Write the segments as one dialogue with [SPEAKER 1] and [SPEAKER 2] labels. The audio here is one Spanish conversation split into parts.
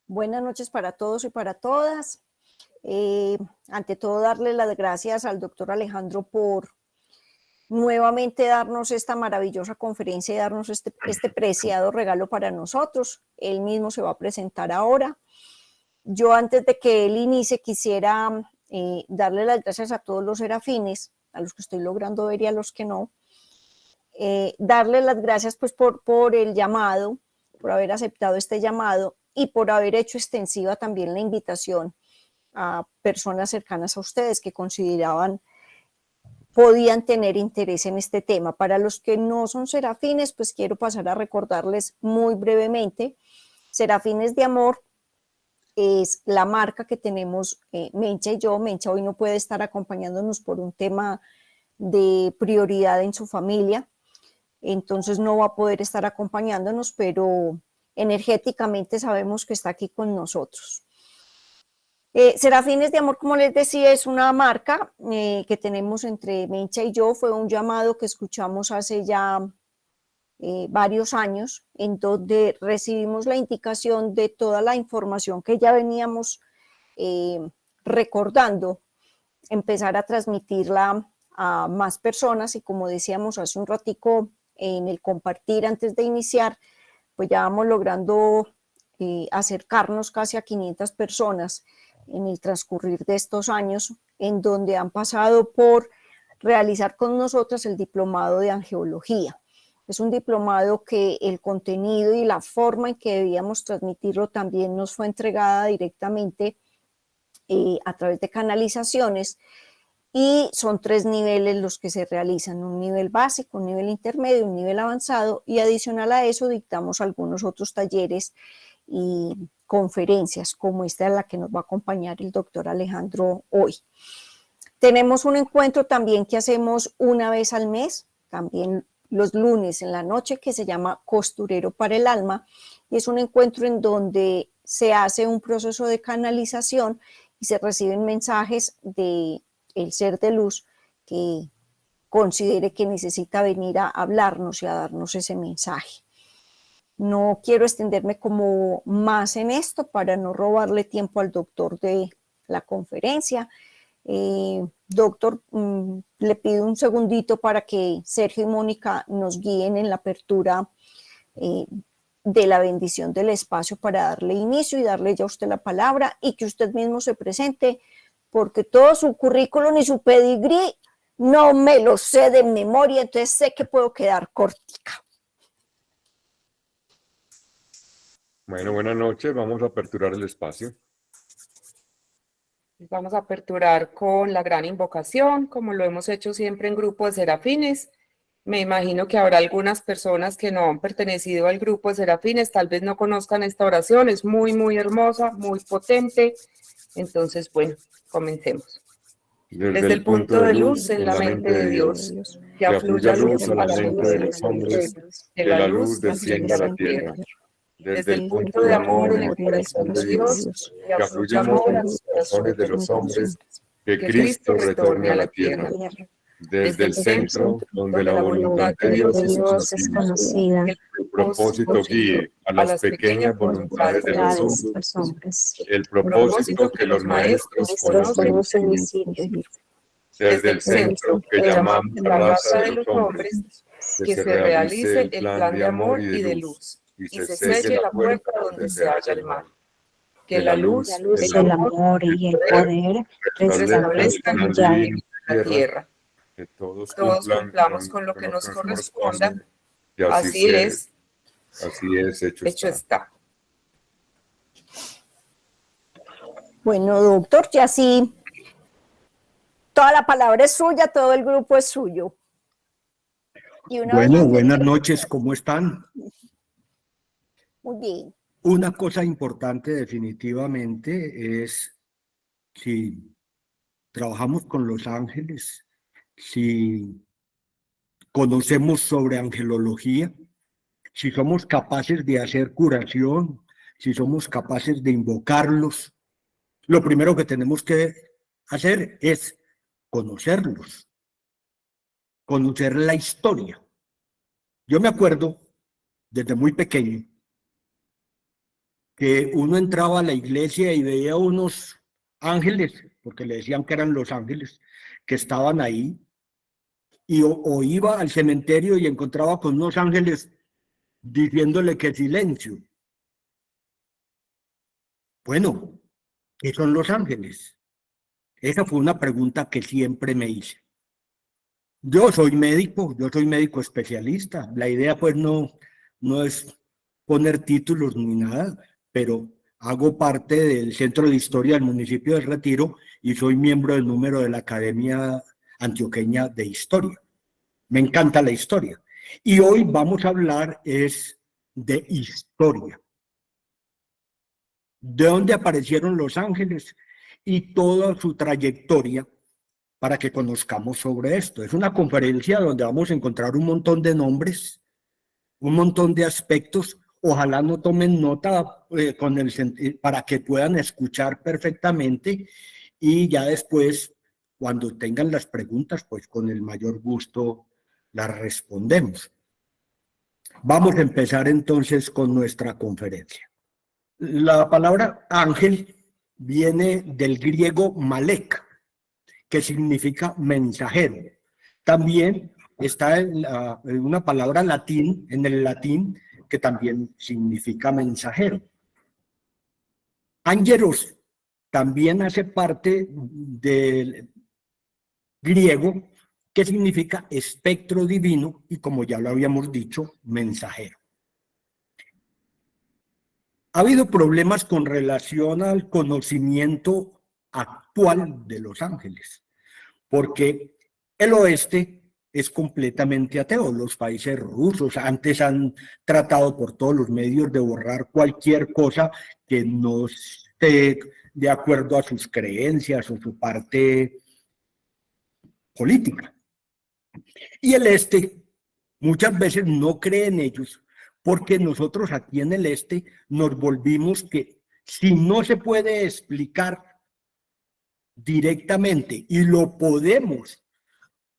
[SPEAKER 1] Buenas noches para todos y para todas. Ante todo, darle las gracias al doctor Alejandro por nuevamente darnos esta maravillosa conferencia y darnos este preciado regalo para nosotros. Él mismo se va a presentar ahora. Yo, antes de que él inicie, quisiera darle las gracias a todos los serafines, a los que estoy logrando ver y a los que no. Darle las gracias pues por el llamado, por haber aceptado este llamado y por haber hecho extensiva también la invitación a personas cercanas a ustedes que consideraban podían tener interés en este tema. Para los que no son serafines, pues quiero pasar a recordarles muy brevemente. Serafines de Amor es la marca que tenemos Mencha y yo. Mencha hoy no puede estar acompañándonos por un tema de prioridad en su familia, entonces no va a poder estar acompañándonos, pero energéticamente sabemos que está aquí con nosotros. Serafines de Amor, como les decía, es una marca que tenemos entre Mencha y yo. Fue un llamado que escuchamos hace ya varios años, en donde recibimos la indicación de toda la información que ya veníamos recordando, empezar a transmitirla a más personas, y como decíamos hace un ratico en el compartir antes de iniciar, pues ya vamos logrando acercarnos casi a 500 personas en el transcurrir de estos años, en donde han pasado por realizar con nosotras el diplomado de angeología. Es un diplomado que el contenido y la forma en que debíamos transmitirlo también nos fue entregada directamente a través de canalizaciones, y son 3 niveles los que se realizan: un nivel básico, un nivel intermedio y un nivel avanzado, y adicional a eso dictamos algunos otros talleres y conferencias como esta en la que nos va a acompañar el doctor Alejandro hoy. Tenemos un encuentro también que hacemos una vez al mes, también los lunes en la noche, que se llama Costurero para el Alma, y es un encuentro en donde se hace un proceso de canalización y se reciben mensajes de el ser de luz que considere que necesita venir a hablarnos y a darnos ese mensaje. No quiero extenderme como más en esto para no robarle tiempo al doctor de la conferencia. Doctor, le pido un segundito para que Sergio y Mónica nos guíen en la apertura de la bendición del espacio para darle inicio y darle ya a usted la palabra, y que usted mismo se presente, porque todo su currículum y su pedigrí no me lo sé de memoria, entonces sé que puedo quedar cortica.
[SPEAKER 2] Bueno, buenas noches, vamos a aperturar el espacio.
[SPEAKER 3] Vamos a aperturar con la gran invocación, como lo hemos hecho siempre en grupo de serafines. Me imagino que habrá algunas personas que no han pertenecido al grupo de serafines, tal vez no conozcan esta oración, es muy, muy hermosa, muy potente. Entonces, bueno, comencemos. Desde el punto de luz en la mente de Dios, que afluya luz a la mente de los hombres, que la luz descienda a la tierra. Desde el punto de amor en el corazón de Dios, que afluya amor a los corazones de los hombres, que Cristo retorne a la tierra. Desde el centro, donde la voluntad de Dios es conocida, que el propósito guíe a las pequeñas voluntades de los hombres, el propósito que los maestros conocen y siguen. Desde el centro, que llamamos la raza de los hombres, que se realice el plan de amor y de luz, y se selle la puerta donde se halla el mal. Que la luz, el amor y el poder restablezcan ya en la tierra.
[SPEAKER 2] Que todos
[SPEAKER 3] cumplamos con lo que nos corresponda.
[SPEAKER 2] Y así es, hecho
[SPEAKER 3] está.
[SPEAKER 1] Bueno, doctor, ya sí, toda la palabra es suya, todo el grupo es suyo.
[SPEAKER 4] Bueno, buenas noches, ¿cómo están?
[SPEAKER 1] Muy bien.
[SPEAKER 4] Una cosa importante definitivamente es, si trabajamos con los ángeles, si conocemos sobre angelología, si somos capaces de hacer curación, si somos capaces de invocarlos, lo primero que tenemos que hacer es conocerlos, conocer la historia. Yo me acuerdo, desde muy pequeño, que uno entraba a la iglesia y veía unos ángeles, porque le decían que eran los ángeles, que estaban ahí, o iba al cementerio y encontraba con unos ángeles diciéndole que silencio. Bueno, ¿qué son los ángeles? Esa fue una pregunta que siempre me hice. Yo soy médico especialista. La idea pues no es poner títulos ni nada, pero hago parte del Centro de Historia del municipio del Retiro y soy miembro del número de la Academia Antioqueña de Historia. Me encanta la historia. Y hoy vamos a hablar es de historia. ¿De dónde aparecieron los ángeles? Y toda su trayectoria para que conozcamos sobre esto. Es una conferencia donde vamos a encontrar un montón de nombres, un montón de aspectos. Ojalá no tomen nota para que puedan escuchar perfectamente y ya después, cuando tengan las preguntas, pues con el mayor gusto las respondemos. Vamos a empezar entonces con nuestra conferencia. La palabra ángel viene del griego malek, que significa mensajero. También está en una palabra latín, en el latín, que también significa mensajero. Ángelos también hace parte del griego, que significa espectro divino y, como ya lo habíamos dicho, mensajero. Ha habido problemas con relación al conocimiento actual de los ángeles, porque el oeste es completamente ateo. Los países rusos antes han tratado por todos los medios de borrar cualquier cosa que no esté de acuerdo a sus creencias o su parte política. Y el este muchas veces no cree en ellos, porque nosotros aquí en el este nos volvimos que si no se puede explicar directamente y lo podemos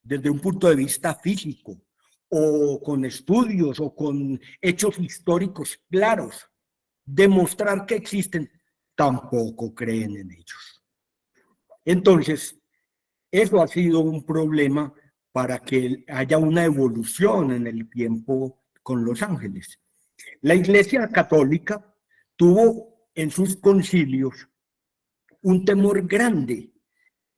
[SPEAKER 4] desde un punto de vista físico o con estudios o con hechos históricos claros, demostrar que existen, tampoco creen en ellos. Entonces, eso ha sido un problema para que haya una evolución en el tiempo con los ángeles. La Iglesia Católica tuvo en sus concilios un temor grande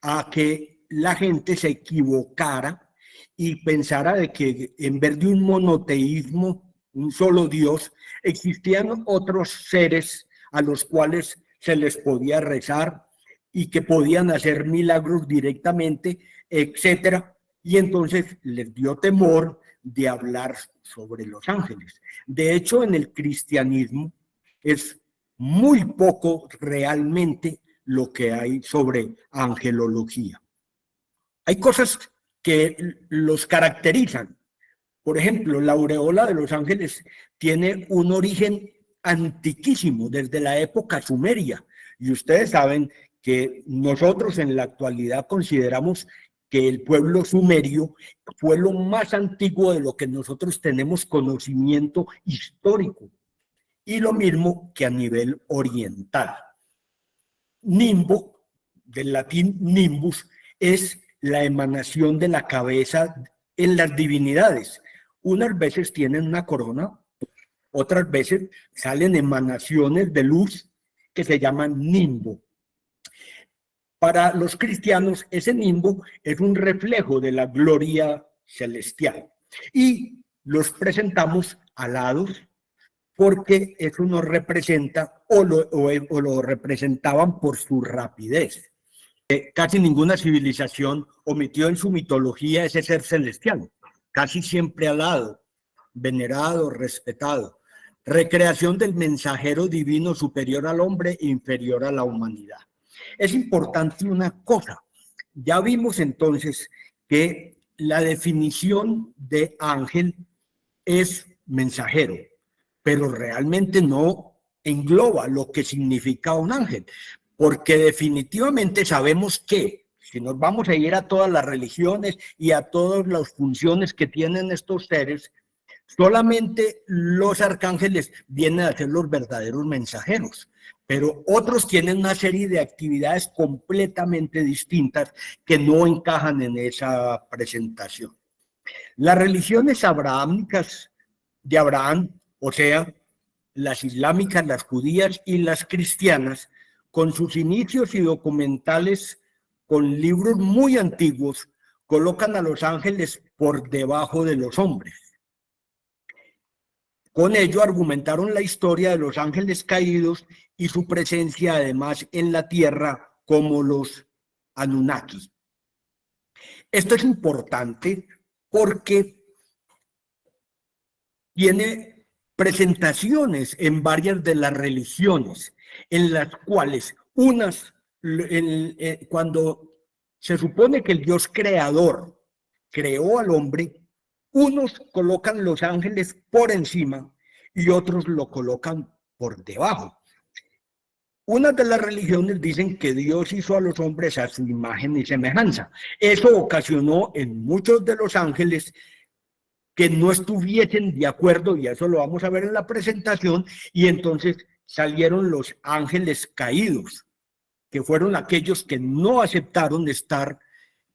[SPEAKER 4] a que la gente se equivocara y pensara de que en vez de un monoteísmo, un solo Dios, existían otros seres a los cuales se les podía rezar y que podían hacer milagros directamente, etcétera. Y entonces les dio temor de hablar sobre los ángeles. De hecho, en el cristianismo es muy poco realmente lo que hay sobre angelología. Hay cosas que los caracterizan. Por ejemplo, la aureola de los ángeles tiene un origen antiquísimo, desde la época sumeria. Y ustedes saben que nosotros en la actualidad consideramos que el pueblo sumerio fue lo más antiguo de lo que nosotros tenemos conocimiento histórico. Y lo mismo que a nivel oriental. Nimbo, del latín nimbus, es la emanación de la cabeza en las divinidades. Unas veces tienen una corona, otras veces salen emanaciones de luz que se llaman nimbo. Para los cristianos, ese nimbo es un reflejo de la gloria celestial. Y los presentamos alados porque eso nos representa o lo representaban por su rapidez. Casi ninguna civilización omitió en su mitología ese ser celestial, casi siempre alado, venerado, respetado. Recreación del mensajero divino superior al hombre e inferior a la humanidad. Es importante una cosa, ya vimos entonces que la definición de ángel es mensajero, pero realmente no engloba lo que significa un ángel, porque definitivamente sabemos que, si nos vamos a ir a todas las religiones y a todas las funciones que tienen estos seres, Solamente los arcángeles vienen a ser los verdaderos mensajeros, pero otros tienen una serie de actividades completamente distintas que no encajan en esa presentación. Las religiones abrahámicas de Abraham, o sea, las islámicas, las judías y las cristianas, con sus inicios y documentales con libros muy antiguos, colocan a los ángeles por debajo de los hombres. Con ello argumentaron la historia de los ángeles caídos y su presencia además en la tierra como los Anunnaki. Esto es importante porque tiene presentaciones en varias de las religiones, en las cuales cuando se supone que el Dios creador creó al hombre, unos colocan los ángeles por encima y otros lo colocan por debajo. Unas de las religiones dicen que Dios hizo a los hombres a su imagen y semejanza. Eso ocasionó en muchos de los ángeles que no estuviesen de acuerdo, y eso lo vamos a ver en la presentación, y entonces salieron los ángeles caídos, que fueron aquellos que no aceptaron estar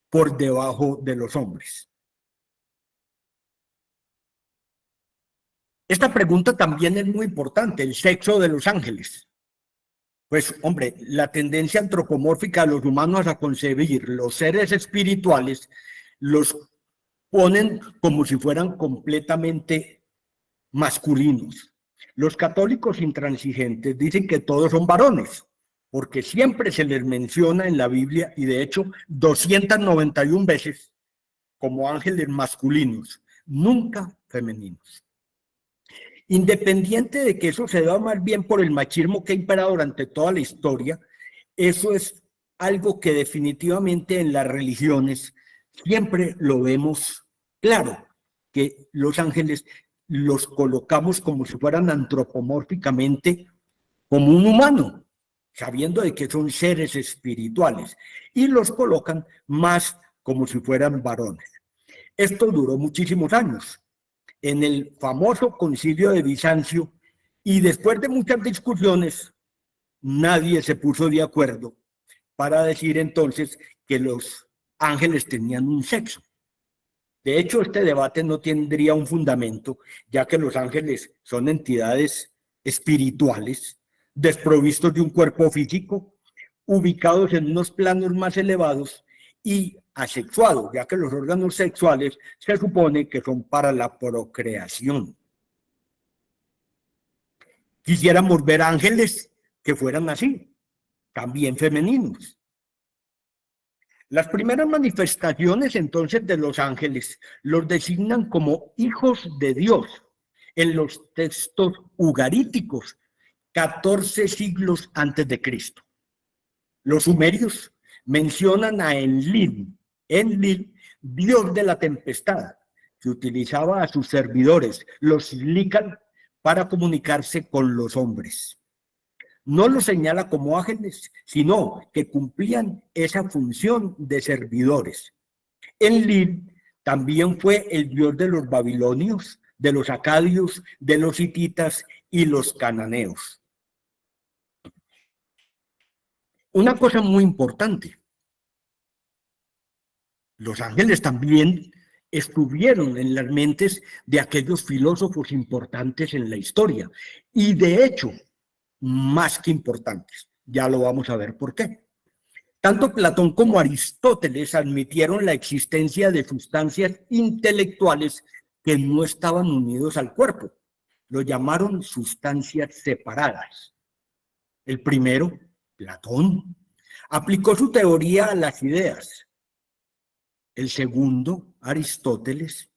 [SPEAKER 4] por debajo de los hombres. Esta pregunta también es muy importante, el sexo de los ángeles. Pues, hombre, la tendencia antropomórfica de los humanos a concebir los seres espirituales los ponen como si fueran completamente masculinos. Los católicos intransigentes dicen que todos son varones, porque siempre se les menciona en la Biblia, y de hecho 291 veces, como ángeles masculinos, nunca femeninos. Independiente de que eso se da más bien por el machismo que ha imperado durante toda la historia, eso es algo que definitivamente en las religiones siempre lo vemos claro, que los ángeles los colocamos como si fueran antropomórficamente como un humano, sabiendo de que son seres espirituales, y los colocan más como si fueran varones. Esto duró muchísimos años. En el famoso concilio de Bizancio, y después de muchas discusiones, nadie se puso de acuerdo para decir entonces que los ángeles tenían un sexo. De hecho, este debate no tendría un fundamento, ya que los ángeles son entidades espirituales, desprovistos de un cuerpo físico, ubicados en unos planos más elevados y asexuados, ya que los órganos sexuales se supone que son para la procreación. Quisiéramos ver ángeles que fueran así, también femeninos. Las primeras manifestaciones entonces de los ángeles los designan como hijos de Dios en los textos ugaríticos, 14 siglos antes de Cristo. Los sumerios mencionan a Enlil, dios de la tempestad, que utilizaba a sus servidores, los Lican, para comunicarse con los hombres. No los señala como ángeles, sino que cumplían esa función de servidores. Enlil también fue el dios de los babilonios, de los acadios, de los hititas y los cananeos. Una cosa muy importante, los ángeles también estuvieron en las mentes de aquellos filósofos importantes en la historia, y de hecho, más que importantes. Ya lo vamos a ver por qué. Tanto Platón como Aristóteles admitieron la existencia de sustancias intelectuales que no estaban unidos al cuerpo. Lo llamaron sustancias separadas. El primero, Platón, aplicó su teoría a las ideas. El segundo, Aristóteles,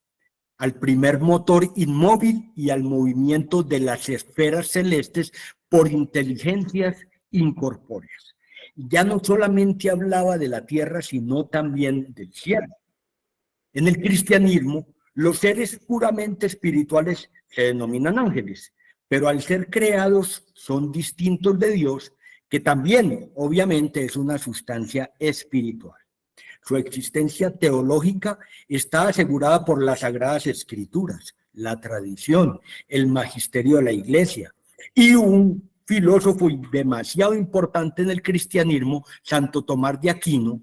[SPEAKER 4] al primer motor inmóvil y al movimiento de las esferas celestes por inteligencias incorpóreas. Ya no solamente hablaba de la tierra, sino también del cielo. En el cristianismo, los seres puramente espirituales se denominan ángeles, pero al ser creados son distintos de Dios, que también, obviamente, es una sustancia espiritual. Su existencia teológica está asegurada por las Sagradas Escrituras, la tradición, el magisterio de la Iglesia. Y un filósofo demasiado importante en el cristianismo, Santo Tomás de Aquino,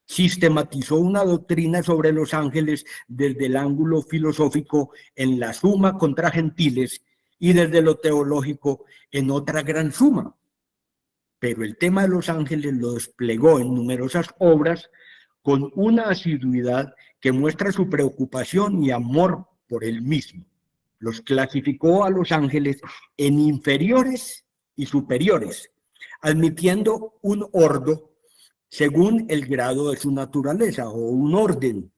[SPEAKER 4] sistematizó una doctrina sobre los ángeles desde el ángulo filosófico en la Suma contra Gentiles y desde lo teológico en otra gran suma. Pero el tema de los ángeles lo desplegó en numerosas obras con una asiduidad que muestra su preocupación y amor por él mismo. Los clasificó a los ángeles en inferiores y superiores, admitiendo un ordo según el grado de su naturaleza, o un orden,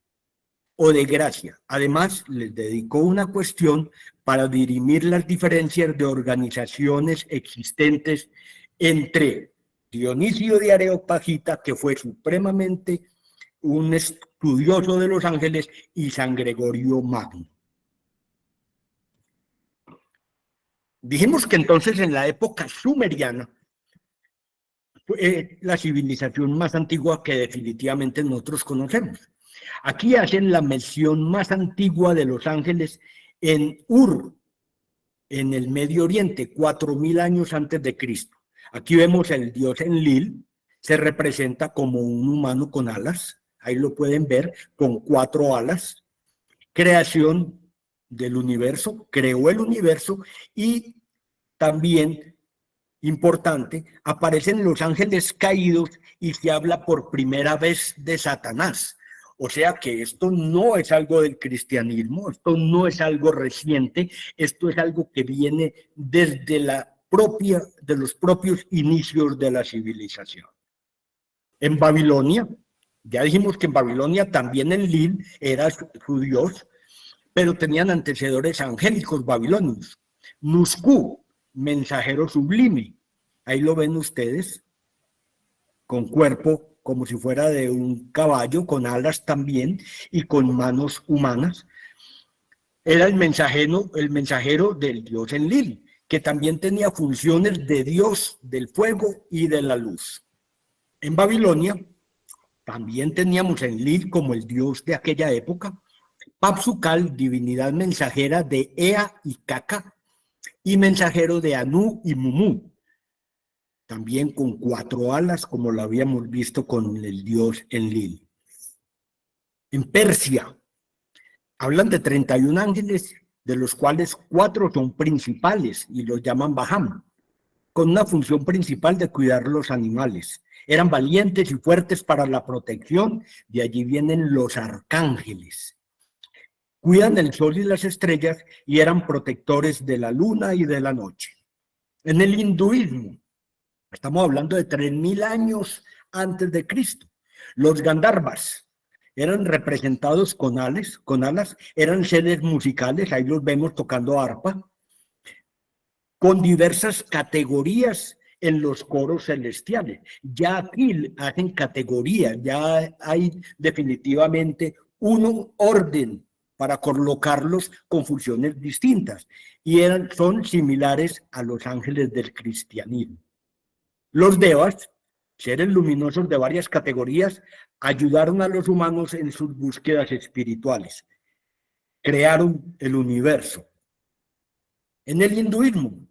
[SPEAKER 4] o de gracia. Además, les dedicó una cuestión para dirimir las diferencias de organizaciones existentes entre Dionisio de Areopagita, que fue supremamente un estudioso de los ángeles, y San Gregorio Magno. Dijimos que entonces en la época sumeriana, la civilización más antigua que definitivamente nosotros conocemos. Aquí hacen la mención más antigua de los ángeles en Ur, en el Medio Oriente, 4000 años antes de Cristo. Aquí vemos el dios Enlil, se representa como un humano con alas, ahí lo pueden ver, con 4 alas, creación del universo, creó el universo, y también importante, aparecen los ángeles caídos y se habla por primera vez de Satanás. O sea que esto no es algo del cristianismo, esto no es algo reciente, esto es algo que viene desde de los propios inicios de la civilización. En Babilonia, ya dijimos que en Babilonia también Enlil era su dios, pero tenían antecedores angélicos babilonios. Nusku, mensajero sublime, ahí lo ven ustedes, con cuerpo como si fuera de un caballo, con alas también y con manos humanas. Era el mensajero del dios Enlil, que también tenía funciones de dios del fuego y de la luz. En Babilonia también teníamos a Enlil como el dios de aquella época, Papsukal, divinidad mensajera de Ea y Caca, y mensajero de Anu y Mumu, también con 4 alas, como lo habíamos visto con el dios Enlil. En Persia, hablan de 31 ángeles, de los cuales 4 son principales y los llaman Baham, con una función principal de cuidar los animales. Eran valientes y fuertes para la protección, de allí vienen los arcángeles. Cuidan el sol y las estrellas y eran protectores de la luna y de la noche. En el hinduismo, estamos hablando de 3000 años antes de Cristo, los Gandharvas eran representados con alas, eran seres musicales, ahí los vemos tocando arpa, con diversas categorías en los coros celestiales. Ya aquí hacen categorías, ya hay definitivamente un orden para colocarlos con funciones distintas, y son similares a los ángeles del cristianismo. Los devas, seres luminosos de varias categorías, ayudaron a los humanos en sus búsquedas espirituales. Crearon el universo. En el hinduismo,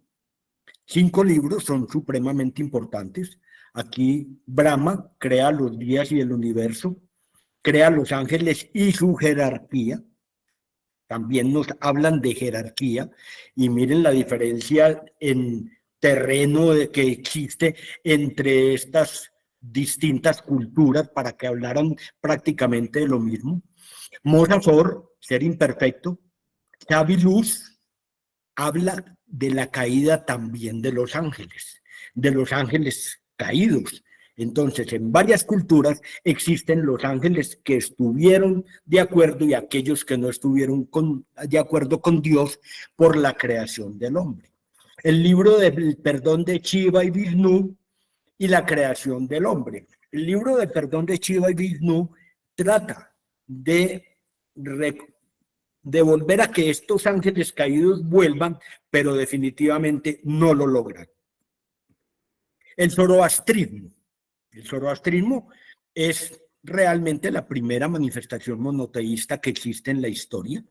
[SPEAKER 4] 5 libros son supremamente importantes. Aquí Brahma crea los días y el universo, crea los ángeles y su jerarquía. También nos hablan de jerarquía, y miren la diferencia en terreno que existe entre estas distintas culturas para que hablaran prácticamente de lo mismo. Mosazor, ser imperfecto. Luz habla de la caída también de los ángeles caídos. Entonces, en varias culturas existen los ángeles que estuvieron de acuerdo y aquellos que no estuvieron de acuerdo con Dios por la creación del hombre. El libro del perdón de Shiva y Vishnu y la creación del hombre. El libro del perdón de Shiva y Vishnu trata de volver a que estos ángeles caídos vuelvan, pero definitivamente no lo logran. El zoroastrismo. El zoroastrismo es realmente la primera manifestación monoteísta que existe en la historia.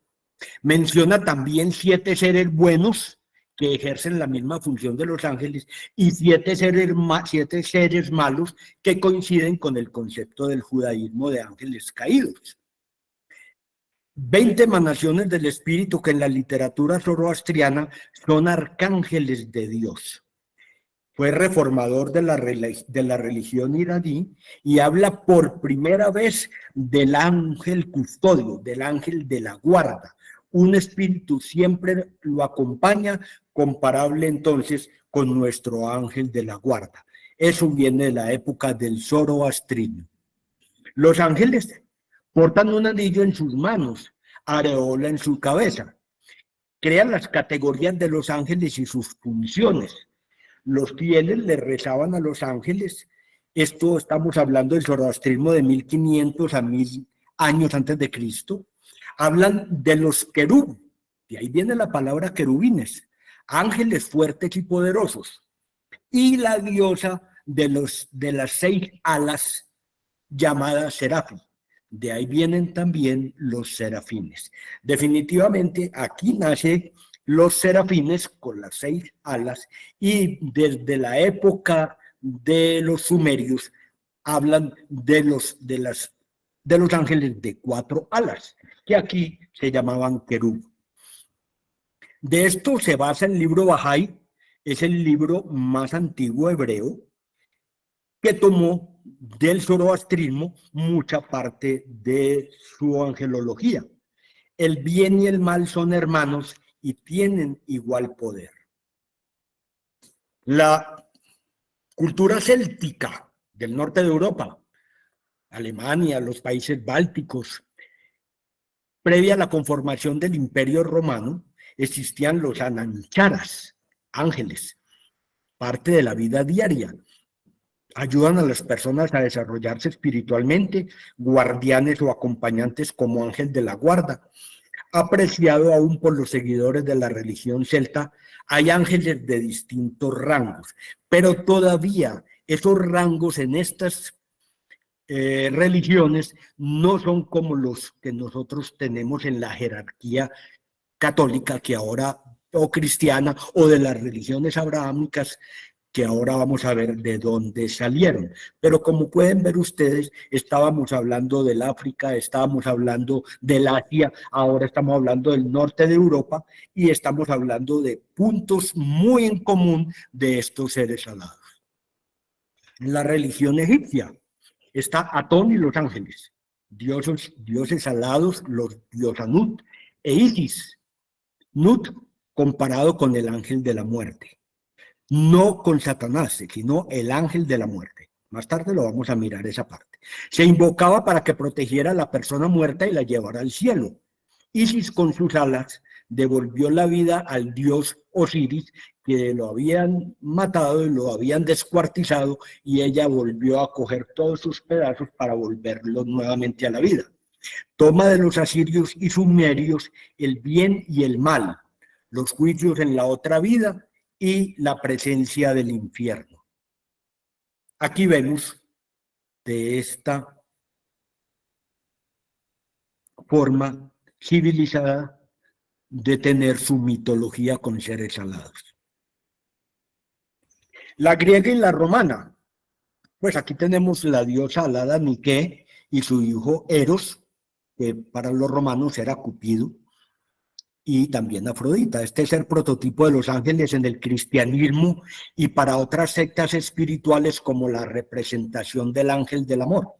[SPEAKER 4] Menciona también 7 seres buenos que ejercen la misma función de los ángeles y 7 seres malos que coinciden con el concepto del judaísmo de ángeles caídos. 20 emanaciones del espíritu que en la literatura zoroastriana son arcángeles de Dios. Fue reformador de la religión iraní y habla por primera vez del ángel custodio, del ángel de la guarda. Un espíritu siempre lo acompaña, comparable entonces con nuestro ángel de la guarda. Eso viene de la época del zoroastrismo. Los ángeles portan un anillo en sus manos, areola en su cabeza. Crean las categorías de los ángeles y sus funciones. Los fieles le rezaban a los ángeles. Esto estamos hablando del zoroastrismo de 1500 a 1000 años antes de Cristo. Hablan de los querub, de ahí viene la palabra querubines, ángeles fuertes y poderosos. Y la diosa de las 6 alas llamada serafín. De ahí vienen también los serafines. Definitivamente aquí nace los serafines con las 6 alas y desde la época de los sumerios hablan de los ángeles de 4 alas, que aquí se llamaban querub. De esto se basa el libro Bahá'í, es el libro más antiguo hebreo que tomó del zoroastrismo mucha parte de su angelología. El bien y el mal son hermanos y tienen igual poder. La cultura céltica del norte de Europa, Alemania, los países bálticos, previa a la conformación del Imperio Romano, existían los anancharas, ángeles, parte de la vida diaria. Ayudan a las personas a desarrollarse espiritualmente, guardianes o acompañantes como ángel de la guarda. Apreciado aún por los seguidores de la religión celta, hay ángeles de distintos rangos, pero todavía esos rangos en estas religiones no son como los que nosotros tenemos en la jerarquía católica que ahora, o cristiana, o de las religiones abrahámicas, que ahora vamos a ver de dónde salieron. Pero como pueden ver ustedes, estábamos hablando del África, estábamos hablando del Asia, ahora estamos hablando del norte de Europa y estamos hablando de puntos muy en común de estos seres alados. En la religión egipcia está Atón y los ángeles, dioses alados, los dios Nut e Isis. Nut comparado con el ángel de la muerte. No con Satanás, sino el ángel de la muerte. Más tarde lo vamos a mirar esa parte. Se invocaba para que protegiera a la persona muerta y la llevara al cielo. Isis con sus alas devolvió la vida al dios Osiris, que lo habían matado y lo habían descuartizado, y ella volvió a coger todos sus pedazos para volverlos nuevamente a la vida. Toma de los asirios y sumerios el bien y el mal, los juicios en la otra vida y la presencia del infierno. Aquí vemos de esta forma civilizada de tener su mitología con seres alados. La griega y la romana, pues aquí tenemos la diosa alada Nike y su hijo Eros, que para los romanos era Cupido, y también Afrodita. Este es el prototipo de los ángeles en el cristianismo y para otras sectas espirituales como la representación del ángel del amor.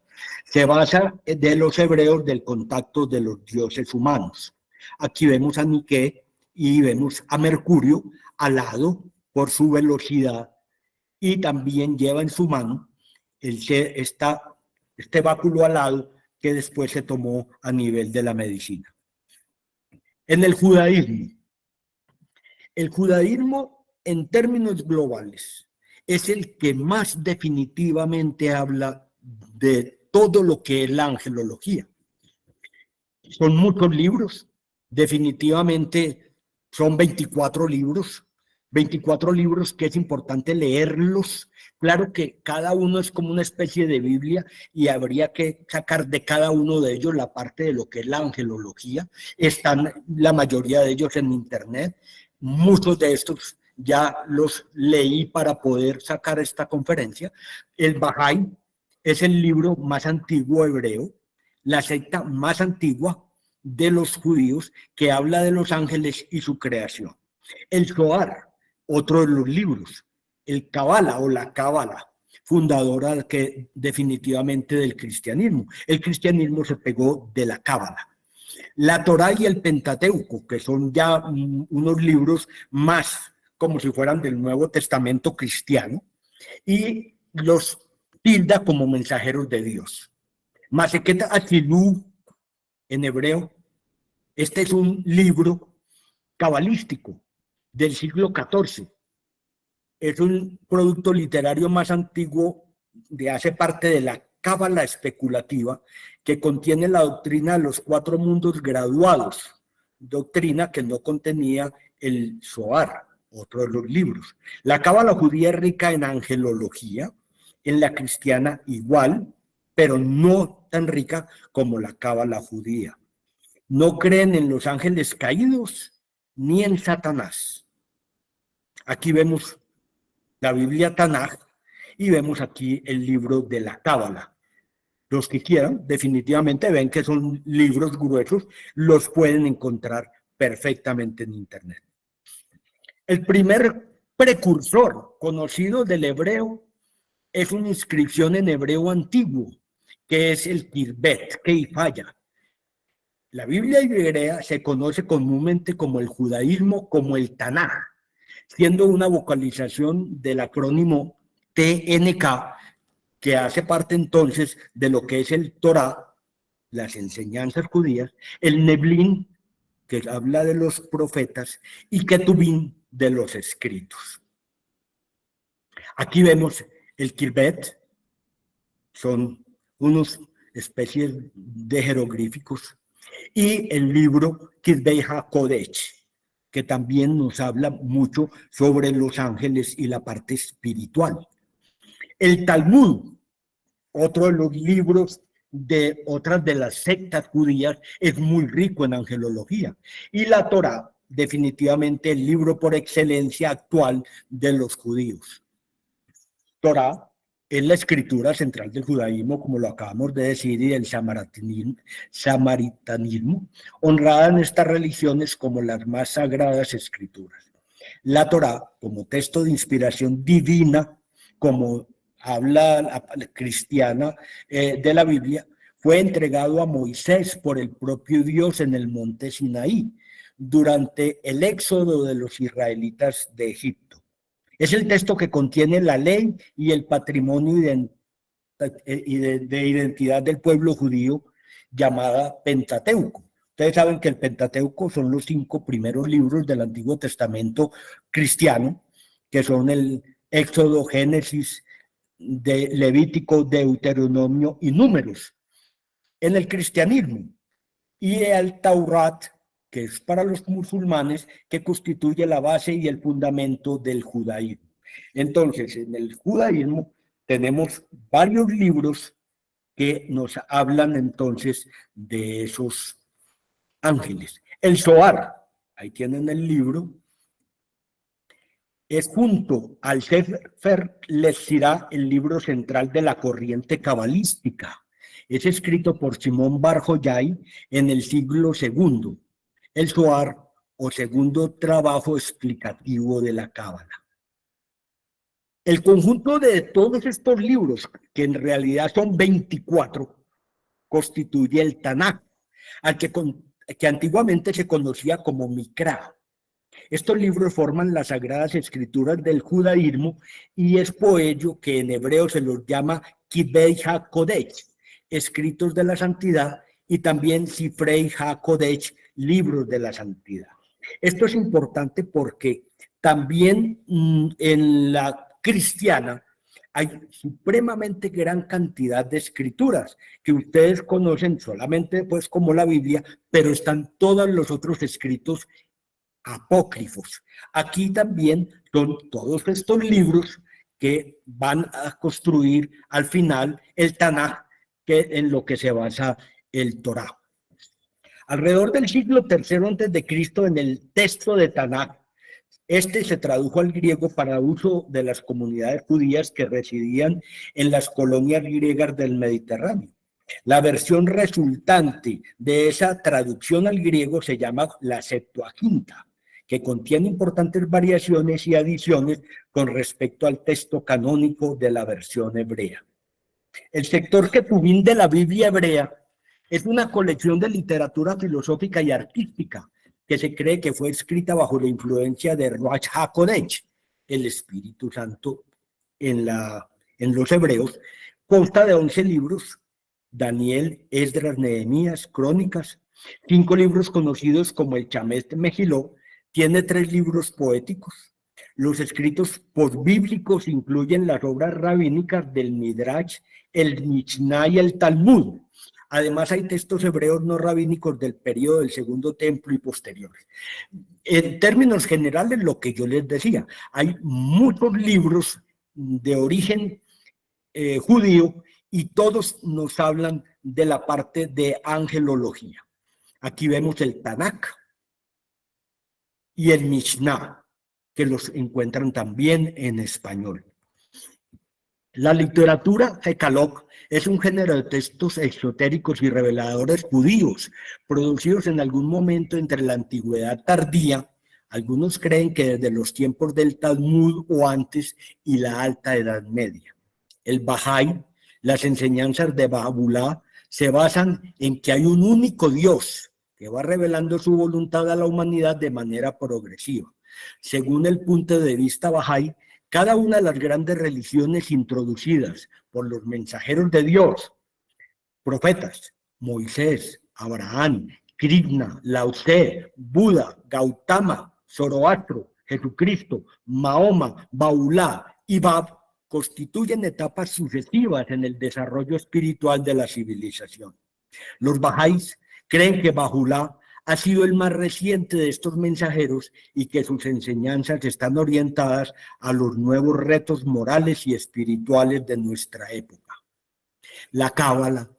[SPEAKER 4] Se basa de los hebreos del contacto de los dioses humanos. Aquí vemos a Nike y vemos a Mercurio alado por su velocidad y también lleva en su mano este báculo alado que después se tomó a nivel de la medicina. En el judaísmo en términos globales es el que más definitivamente habla de todo lo que es la angelología. Son muchos libros, definitivamente son 24 libros, 24 libros que es importante leerlos. Claro que cada uno es como una especie de Biblia y habría que sacar de cada uno de ellos la parte de lo que es la angelología. Están la mayoría de ellos en internet. Muchos de estos ya los leí para poder sacar esta conferencia. El Bahá'í es el libro más antiguo hebreo, la secta más antigua de los judíos que habla de los ángeles y su creación. El Zohar, otro de los libros, el Kabbalah o la Cábala, fundadora que definitivamente del cristianismo. El cristianismo se pegó de la Cábala. La Torá y el Pentateuco, que son ya unos libros más como si fueran del Nuevo Testamento cristiano, y los tilda como mensajeros de Dios. Maseket Atzilú, en hebreo, este es un libro cabalístico del siglo XIV. Es un producto literario más antiguo, hace parte de la cábala especulativa, que contiene la doctrina de los 4 mundos graduados, doctrina que no contenía el Zohar, otro de los libros. La cábala judía es rica en angelología, en la cristiana igual, pero no tan rica como la cábala judía. No creen en los ángeles caídos ni en Satanás. Aquí vemos la Biblia Tanaj y vemos aquí el libro de la Cábala. Los que quieran, definitivamente ven que son libros gruesos, los pueden encontrar perfectamente en internet. El primer precursor conocido del hebreo es una inscripción en hebreo antiguo, que es el Kirbet, Keifaya. La Biblia hebrea se conoce comúnmente como el judaísmo, como el Tanaj, siendo una vocalización del acrónimo TNK, que hace parte entonces de lo que es el Torá, las enseñanzas judías, el Neblín, que habla de los profetas, y Ketubín, de los escritos. Aquí vemos el Kirbet, son unas especies de jeroglíficos, y el libro Kirbei HaKodesh, que también nos habla mucho sobre los ángeles y la parte espiritual. El Talmud, otro de los libros de otras de las sectas judías, es muy rico en angelología. Y la Torá, definitivamente el libro por excelencia actual de los judíos. Torá es la escritura central del judaísmo, como lo acabamos de decir, y del samaritanismo, honrada en estas religiones como las más sagradas escrituras. La Torá, como texto de inspiración divina, como habla la cristiana de la Biblia, fue entregado a Moisés por el propio Dios en el monte Sinaí, durante el éxodo de los israelitas de Egipto. Es el texto que contiene la ley y el patrimonio de identidad del pueblo judío, llamada Pentateuco. Ustedes saben que el Pentateuco son los 5 primeros libros del Antiguo Testamento cristiano, que son el Éxodo, Génesis, de Levítico, Deuteronomio y Números. En el cristianismo, y el Taurat, que es para los musulmanes, que constituye la base y el fundamento del judaísmo. Entonces, en el judaísmo tenemos varios libros que nos hablan entonces de esos ángeles. El Zohar, ahí tienen el libro, es junto al Sefer Yetzirah el libro central de la corriente cabalística. Es escrito por Simón Bar Joyai en el siglo II. El Zohar, o segundo trabajo explicativo de la Cábala. El conjunto de todos estos libros, que en realidad son 24, constituye el Tanaj, al que antiguamente se conocía como Mikra. Estos libros forman las sagradas escrituras del judaísmo y es por ello que en hebreo se los llama Kibbei HaKodesh, escritos de la santidad, y también Sifrei HaKodesh, libros de la santidad. Esto es importante porque también en la cristiana hay supremamente gran cantidad de escrituras que ustedes conocen solamente pues como la Biblia, pero están todos los otros escritos apócrifos. Aquí también son todos estos libros que van a construir al final el Tanaj, que en lo que se basa el Torá. Alrededor del siglo III a.C., en el texto de Tanaj, este se tradujo al griego para uso de las comunidades judías que residían en las colonias griegas del Mediterráneo. La versión resultante de esa traducción al griego se llama la Septuaginta, que contiene importantes variaciones y adiciones con respecto al texto canónico de la versión hebrea. El sector Ketubín de la Biblia hebrea es una colección de literatura filosófica y artística que se cree que fue escrita bajo la influencia de Ruach HaKodesh, el Espíritu Santo en los hebreos. Consta de 11 libros: Daniel, Esdras, Nehemías, Crónicas, 5 libros conocidos como el Chamet Mejiló, tiene 3 libros poéticos. Los escritos postbíblicos incluyen las obras rabínicas del Midrash, el Mishnah y el Talmud. Además, hay textos hebreos no rabínicos del periodo del Segundo Templo y posteriores. En términos generales, lo que yo les decía, hay muchos libros de origen judío y todos nos hablan de la parte de angelología. Aquí vemos el Tanaj y el Mishnah, que los encuentran también en español. La literatura Hekalok es un género de textos exotéricos y reveladores judíos, producidos en algún momento entre la antigüedad tardía, algunos creen que desde los tiempos del Talmud o antes, y la Alta Edad Media. El Bahá'í, las enseñanzas de Baha'u'lláh se basan en que hay un único Dios que va revelando su voluntad a la humanidad de manera progresiva. Según el punto de vista Bahá'í, cada una de las grandes religiones introducidas por los mensajeros de Dios, profetas, Moisés, Abraham, Krishna, Lao Tse, Buda, Gautama, Zoroastro, Jesucristo, Mahoma, Baha'u'lláh y Bab, constituyen etapas sucesivas en el desarrollo espiritual de la civilización. Los Bahá'ís creen que Baha'u'lláh ha sido el más reciente de estos mensajeros y que sus enseñanzas están orientadas a los nuevos retos morales y espirituales de nuestra época. La Cábala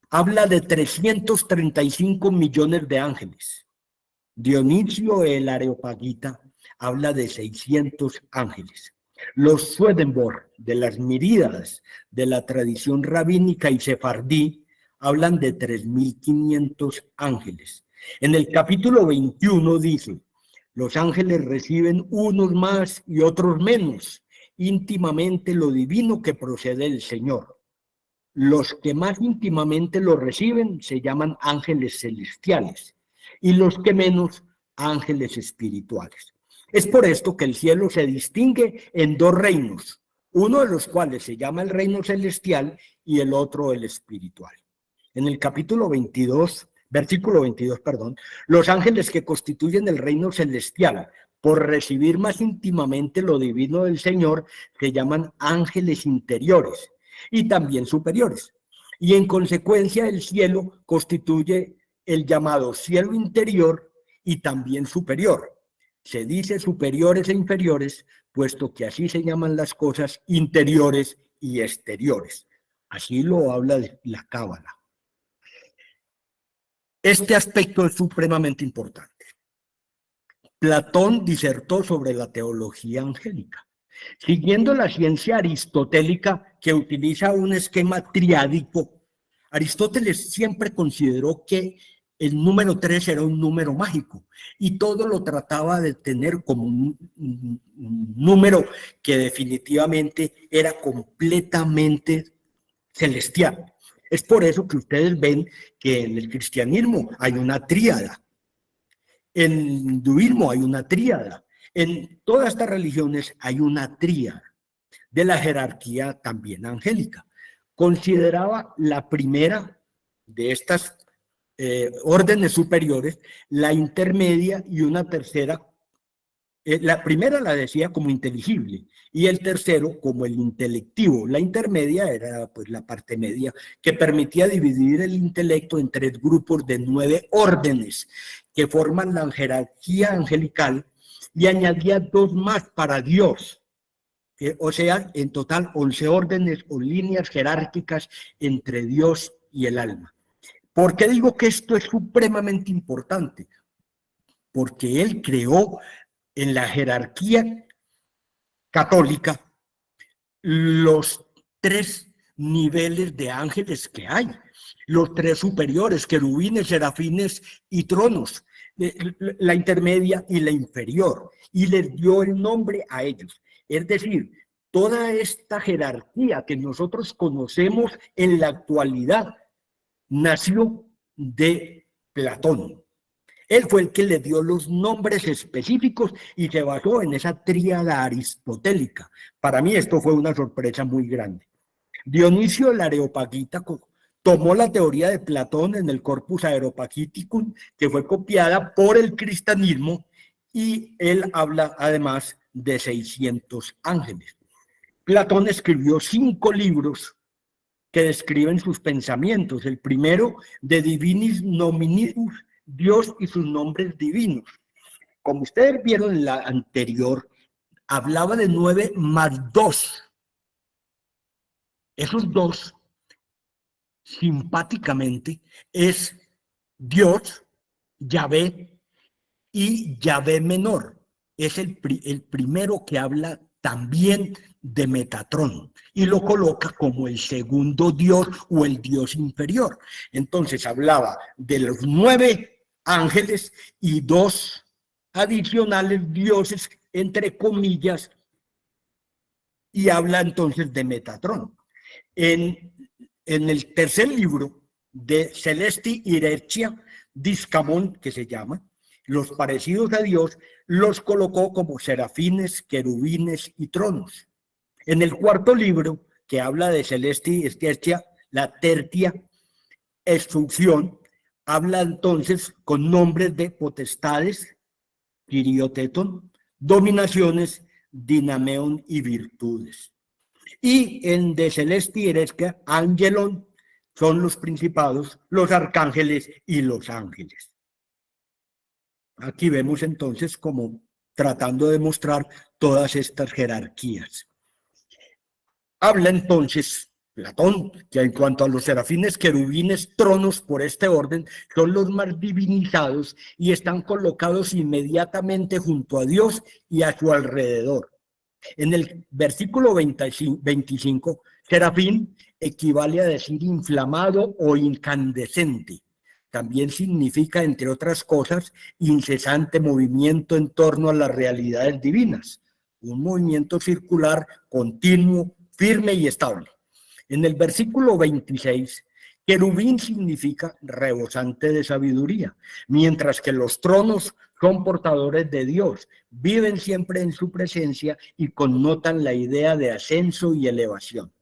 [SPEAKER 4] habla de 335 millones de ángeles. Dionisio el Areopagita habla de 600 ángeles. Los Swedenborg, de las miríadas de la tradición rabínica y sefardí, hablan de 3.500 ángeles. En el capítulo 21 dice: los ángeles reciben unos más y otros menos, íntimamente lo divino que procede del Señor. Los que más íntimamente lo reciben se llaman ángeles celestiales y los que menos, ángeles espirituales. Es por esto que el cielo se distingue en 2 reinos, uno de los cuales se llama el reino celestial y el otro el espiritual. En el capítulo 22, versículo 22, los ángeles que constituyen el reino celestial, por recibir más íntimamente lo divino del Señor, se llaman ángeles interiores y también superiores. Y en consecuencia el cielo constituye el llamado cielo interior y también superior. Se dice superiores e inferiores, puesto que así se llaman las cosas interiores y exteriores. Así lo habla la Cábala. Este aspecto es supremamente importante. Platón disertó sobre la teología angélica, siguiendo la ciencia aristotélica que utiliza un esquema triádico. Aristóteles siempre consideró que el número 3 era un número mágico y todo lo trataba de tener como un número que definitivamente era completamente celestial. Es por eso que ustedes ven que en el cristianismo hay una tríada, en el hinduismo hay una tríada, en todas estas religiones hay una tríada de la jerarquía también angélica. Consideraba la primera de estas órdenes superiores, la intermedia y una tercera. La primera la decía como inteligible y el tercero como el intelectivo. La intermedia era pues la parte media que permitía dividir el intelecto en 3 grupos de 9 órdenes que forman la jerarquía angelical y añadía 2 más para Dios. O sea, en total 11 órdenes o líneas jerárquicas entre Dios y el alma. ¿Por qué digo que esto es supremamente importante? Porque él creó en la jerarquía católica los 3 niveles de ángeles que hay, los 3 superiores, querubines, serafines y tronos, la intermedia y la inferior, y les dio el nombre a ellos. Es decir, toda esta jerarquía que nosotros conocemos en la actualidad nació de Platón. Él fue el que le dio los nombres específicos y se basó en esa tríada aristotélica. Para mí esto fue una sorpresa muy grande. Dionisio el Areopagítaco tomó la teoría de Platón en el Corpus Areopagiticum, que fue copiada por el cristianismo, y él habla además de 600 ángeles. Platón escribió 5 libros que describen sus pensamientos. El primero, De Divinis Nominibus, Dios y sus nombres divinos. Como ustedes vieron en la anterior, hablaba de 9 más 2. Esos 2, simpáticamente, es Dios, Yahvé y Yahvé menor. Es el primero que habla también de Metatrón y lo coloca como el segundo Dios o el Dios inferior. Entonces hablaba de los 9 ángeles y 2 adicionales dioses, entre comillas, y habla entonces de Metatrón. En el tercer libro de Celesti Inertia Discamón, que se llama, los parecidos a Dios, los colocó como serafines, querubines y tronos. En el cuarto libro, que habla de Celesti Inertia, la tertia exfunción, habla entonces con nombres de potestades, kirioteton, dominaciones, dinameon y virtudes. Y en de Celesti Eresca, Angelon, son los principados, los arcángeles y los ángeles. Aquí vemos entonces como tratando de mostrar todas estas jerarquías. Habla entonces Platón que en cuanto a los serafines, querubines, tronos por este orden, son los más divinizados y están colocados inmediatamente junto a Dios y a su alrededor. En el versículo 25, serafín equivale a decir inflamado o incandescente. También significa, entre otras cosas, incesante movimiento en torno a las realidades divinas. Un movimiento circular, continuo, firme y estable. En el versículo 26, querubín significa rebosante de sabiduría, mientras que los tronos son portadores de Dios, viven siempre en su presencia y connotan la idea de ascenso y elevación.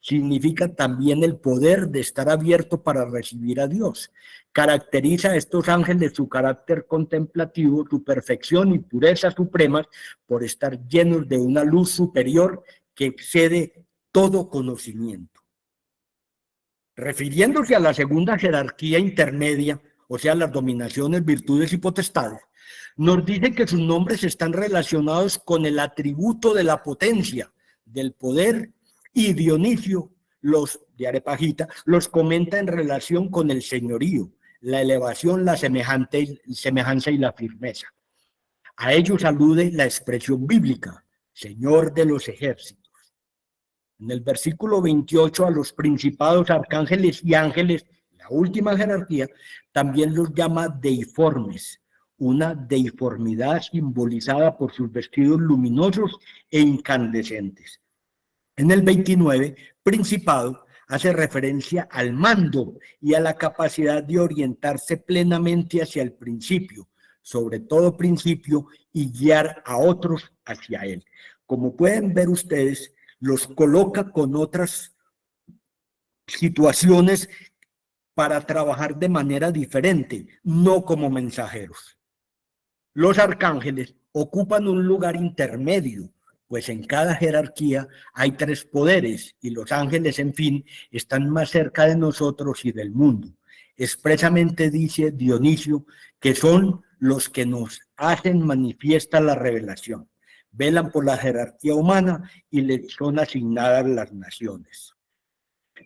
[SPEAKER 4] Significa también el poder de estar abierto para recibir a Dios. Caracteriza a estos ángeles su carácter contemplativo, su perfección y pureza supremas por estar llenos de una luz superior que excede todo conocimiento. Refiriéndose a la segunda jerarquía intermedia, o sea, las dominaciones, virtudes y potestades, nos dice que sus nombres están relacionados con el atributo de la potencia, del poder, y Dionisio, los de Areopagita, los comenta en relación con el señorío, la elevación, la semejanza y la firmeza. A ellos alude la expresión bíblica, Señor de los ejércitos. En el versículo 28 a los principados, arcángeles y ángeles, la última jerarquía, también los llama deiformes, una deiformidad simbolizada por sus vestidos luminosos e incandescentes. En el 29, principado hace referencia al mando y a la capacidad de orientarse plenamente hacia el principio, sobre todo principio, y guiar a otros hacia él. Como pueden ver ustedes, los coloca con otras situaciones para trabajar de manera diferente, no como mensajeros. Los arcángeles ocupan un lugar intermedio, pues en cada jerarquía hay 3 poderes y los ángeles, en fin, están más cerca de nosotros y del mundo. Expresamente dice Dionisio que son los que nos hacen manifiesta la revelación. Velan por la jerarquía humana y les son asignadas las naciones.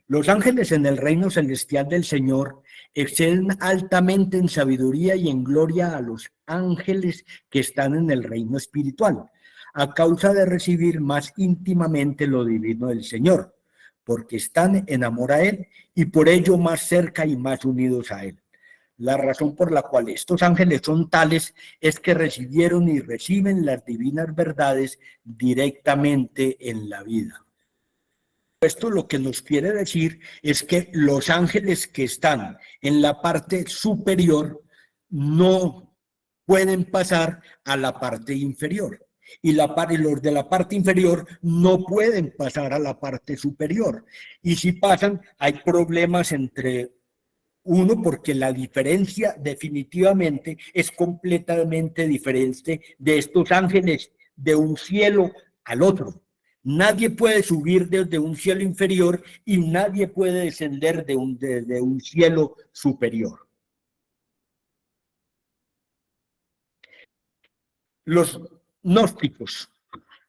[SPEAKER 4] Los ángeles en el reino celestial del Señor exceden altamente en sabiduría y en gloria a los ángeles que están en el reino espiritual, a causa de recibir más íntimamente lo divino del Señor, porque están en amor a Él y por ello más cerca y más unidos a Él. La razón por la cual estos ángeles son tales es que recibieron y reciben las divinas verdades directamente en la vida. Esto lo que nos quiere decir es que los ángeles que están en la parte superior no pueden pasar a la parte inferior. Y los de la parte inferior no pueden pasar a la parte superior. Y si pasan, hay problemas entre uno, porque la diferencia definitivamente es completamente diferente de estos ángeles de un cielo al otro. Nadie puede subir desde un cielo inferior y nadie puede descender desde un cielo superior. Los gnósticos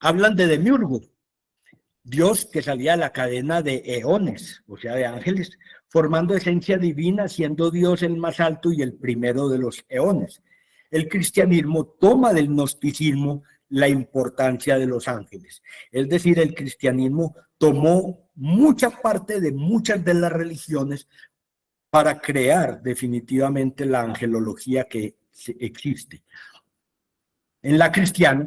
[SPEAKER 4] hablan de Demiurgo, Dios que salía de la cadena de eones, o sea, de ángeles, formando esencia divina, siendo Dios el más alto y el primero de los eones. El cristianismo toma del gnosticismo la importancia de los ángeles. Es decir, el cristianismo tomó mucha parte de muchas de las religiones para crear definitivamente la angelología que existe. En la cristiana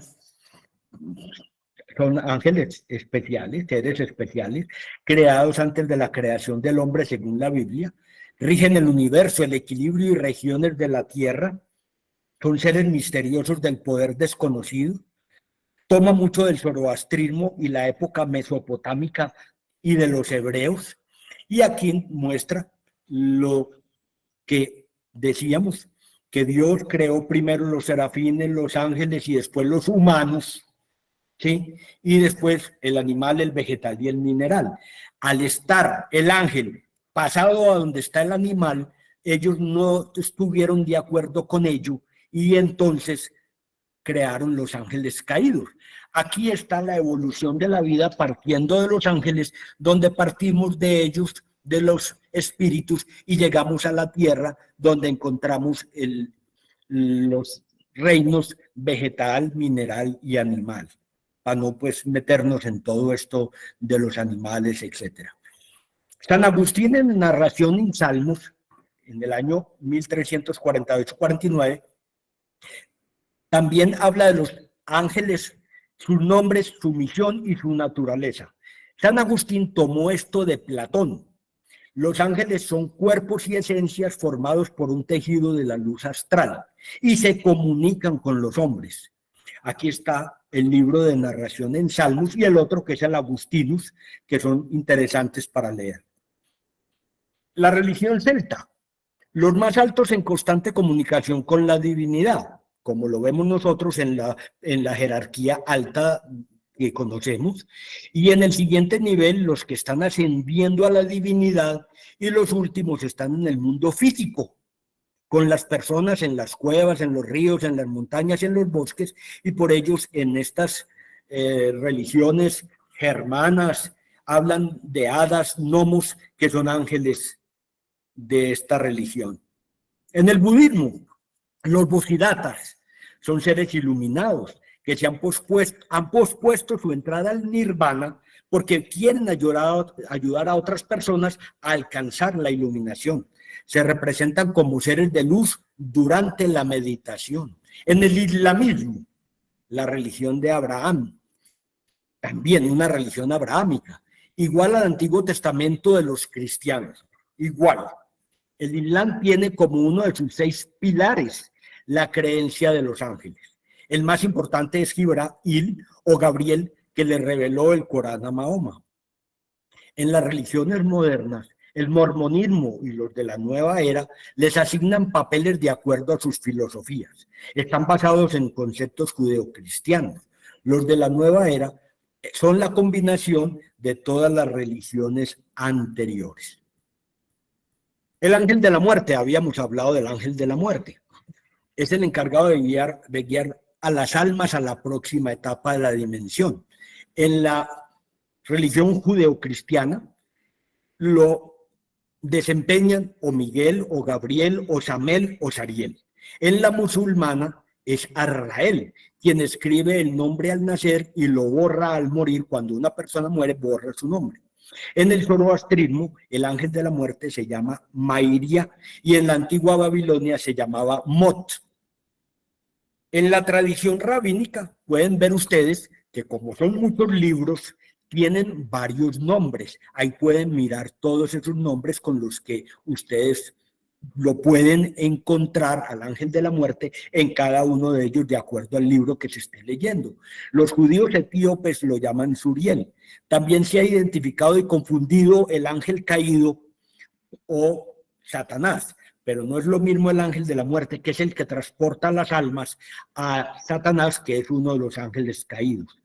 [SPEAKER 4] son ángeles especiales, seres especiales, creados antes de la creación del hombre según la Biblia, rigen el universo, el equilibrio y regiones de la tierra, son seres misteriosos del poder desconocido, toma mucho del zoroastrismo y la época mesopotámica y de los hebreos, y aquí muestra lo que decíamos, que Dios creó primero los serafines, los ángeles y después los humanos, ¿sí? Y después el animal, el vegetal y el mineral. Al estar el ángel pasado a donde está el animal, ellos no estuvieron de acuerdo con ello y entonces crearon los ángeles caídos. Aquí está la evolución de la vida partiendo de los ángeles, donde partimos de ellos, de los espíritus, y llegamos a la tierra, donde encontramos los reinos vegetal, mineral y animal, para no pues meternos en todo esto de los animales, etc. San Agustín, en narración en Salmos, en el año 1348-49, también habla de los ángeles, sus nombres, su misión y su naturaleza. San Agustín tomó esto de Platón. Los ángeles son cuerpos y esencias formados por un tejido de la luz astral y se comunican con los hombres. Aquí está el libro de narración en Salmos y el otro que es el Agustinus, que son interesantes para leer. La religión celta, los más altos en constante comunicación con la divinidad, como lo vemos nosotros en la jerarquía alta que conocemos, y en el siguiente nivel los que están ascendiendo a la divinidad, y los últimos están en el mundo físico, con las personas en las cuevas, en los ríos, en las montañas, en los bosques, y por ellos en estas religiones germanas hablan de hadas, gnomos, que son ángeles de esta religión. En el budismo, los bodhisattvas son seres iluminados que se han pospuesto su entrada al nirvana porque quieren ayudar a otras personas a alcanzar la iluminación. Se representan como seres de luz durante la meditación. En el islamismo, la religión de Abraham, también una religión abrahámica, igual al Antiguo Testamento de los cristianos, igual. El Islam tiene como uno de sus 6 pilares la creencia de los ángeles. El más importante es Jibril o Gabriel, que le reveló el Corán a Mahoma. En las religiones modernas, el mormonismo y los de la nueva era les asignan papeles de acuerdo a sus filosofías. Están basados en conceptos judeocristianos. Los de la nueva era son la combinación de todas las religiones anteriores. El ángel de la muerte, habíamos hablado del ángel de la muerte. es el encargado de guiar a las almas a la próxima etapa de la dimensión. En la religión judeocristiana lo desempeñan o Miguel, o Gabriel, o Samel, o Sariel. En la musulmana es Arrael, quien escribe el nombre al nacer y lo borra al morir. Cuando una persona muere, borra su nombre. En el zoroastrismo, el ángel de la muerte se llama Mairia y en la antigua Babilonia se llamaba Mot. En la tradición rabínica pueden ver ustedes que como son muchos libros, tienen varios nombres. Ahí pueden mirar todos esos nombres con los que ustedes lo pueden encontrar al ángel de la muerte en cada uno de ellos de acuerdo al libro que se esté leyendo. Los judíos etíopes lo llaman Suriel. También se ha identificado y confundido el ángel caído o Satanás, pero no es lo mismo el ángel de la muerte, que es el que transporta las almas, a Satanás, que es uno de los ángeles caídos.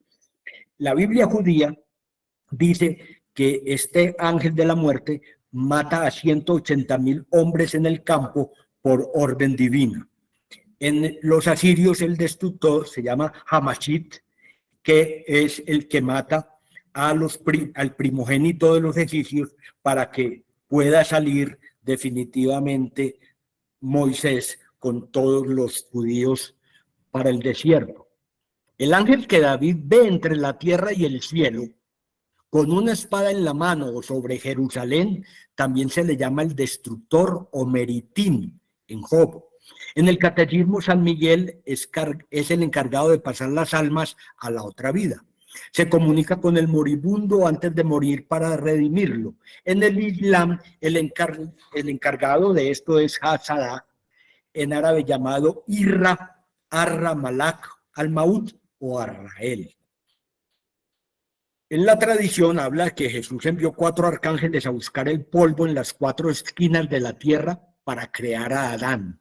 [SPEAKER 4] La Biblia judía dice que este ángel de la muerte mata a 180,000 hombres en el campo por orden divina. En los asirios el destructor se llama Hamashit, que es el que mata a al primogénito de los egipcios para que pueda salir definitivamente Moisés con todos los judíos para el desierto. El ángel que David ve entre la tierra y el cielo, con una espada en la mano o sobre Jerusalén, también se le llama el destructor o Meritín en Job. En el catecismo, San Miguel es el encargado de pasar las almas a la otra vida. Se comunica con el moribundo antes de morir para redimirlo. En el Islam, el encargado de esto es Hasadah, en árabe llamado Irra, Arra, Malak, Al-Maut o Arrael. En la tradición habla que Jesús envió 4 arcángeles a buscar el polvo en las 4 esquinas de la tierra para crear a Adán.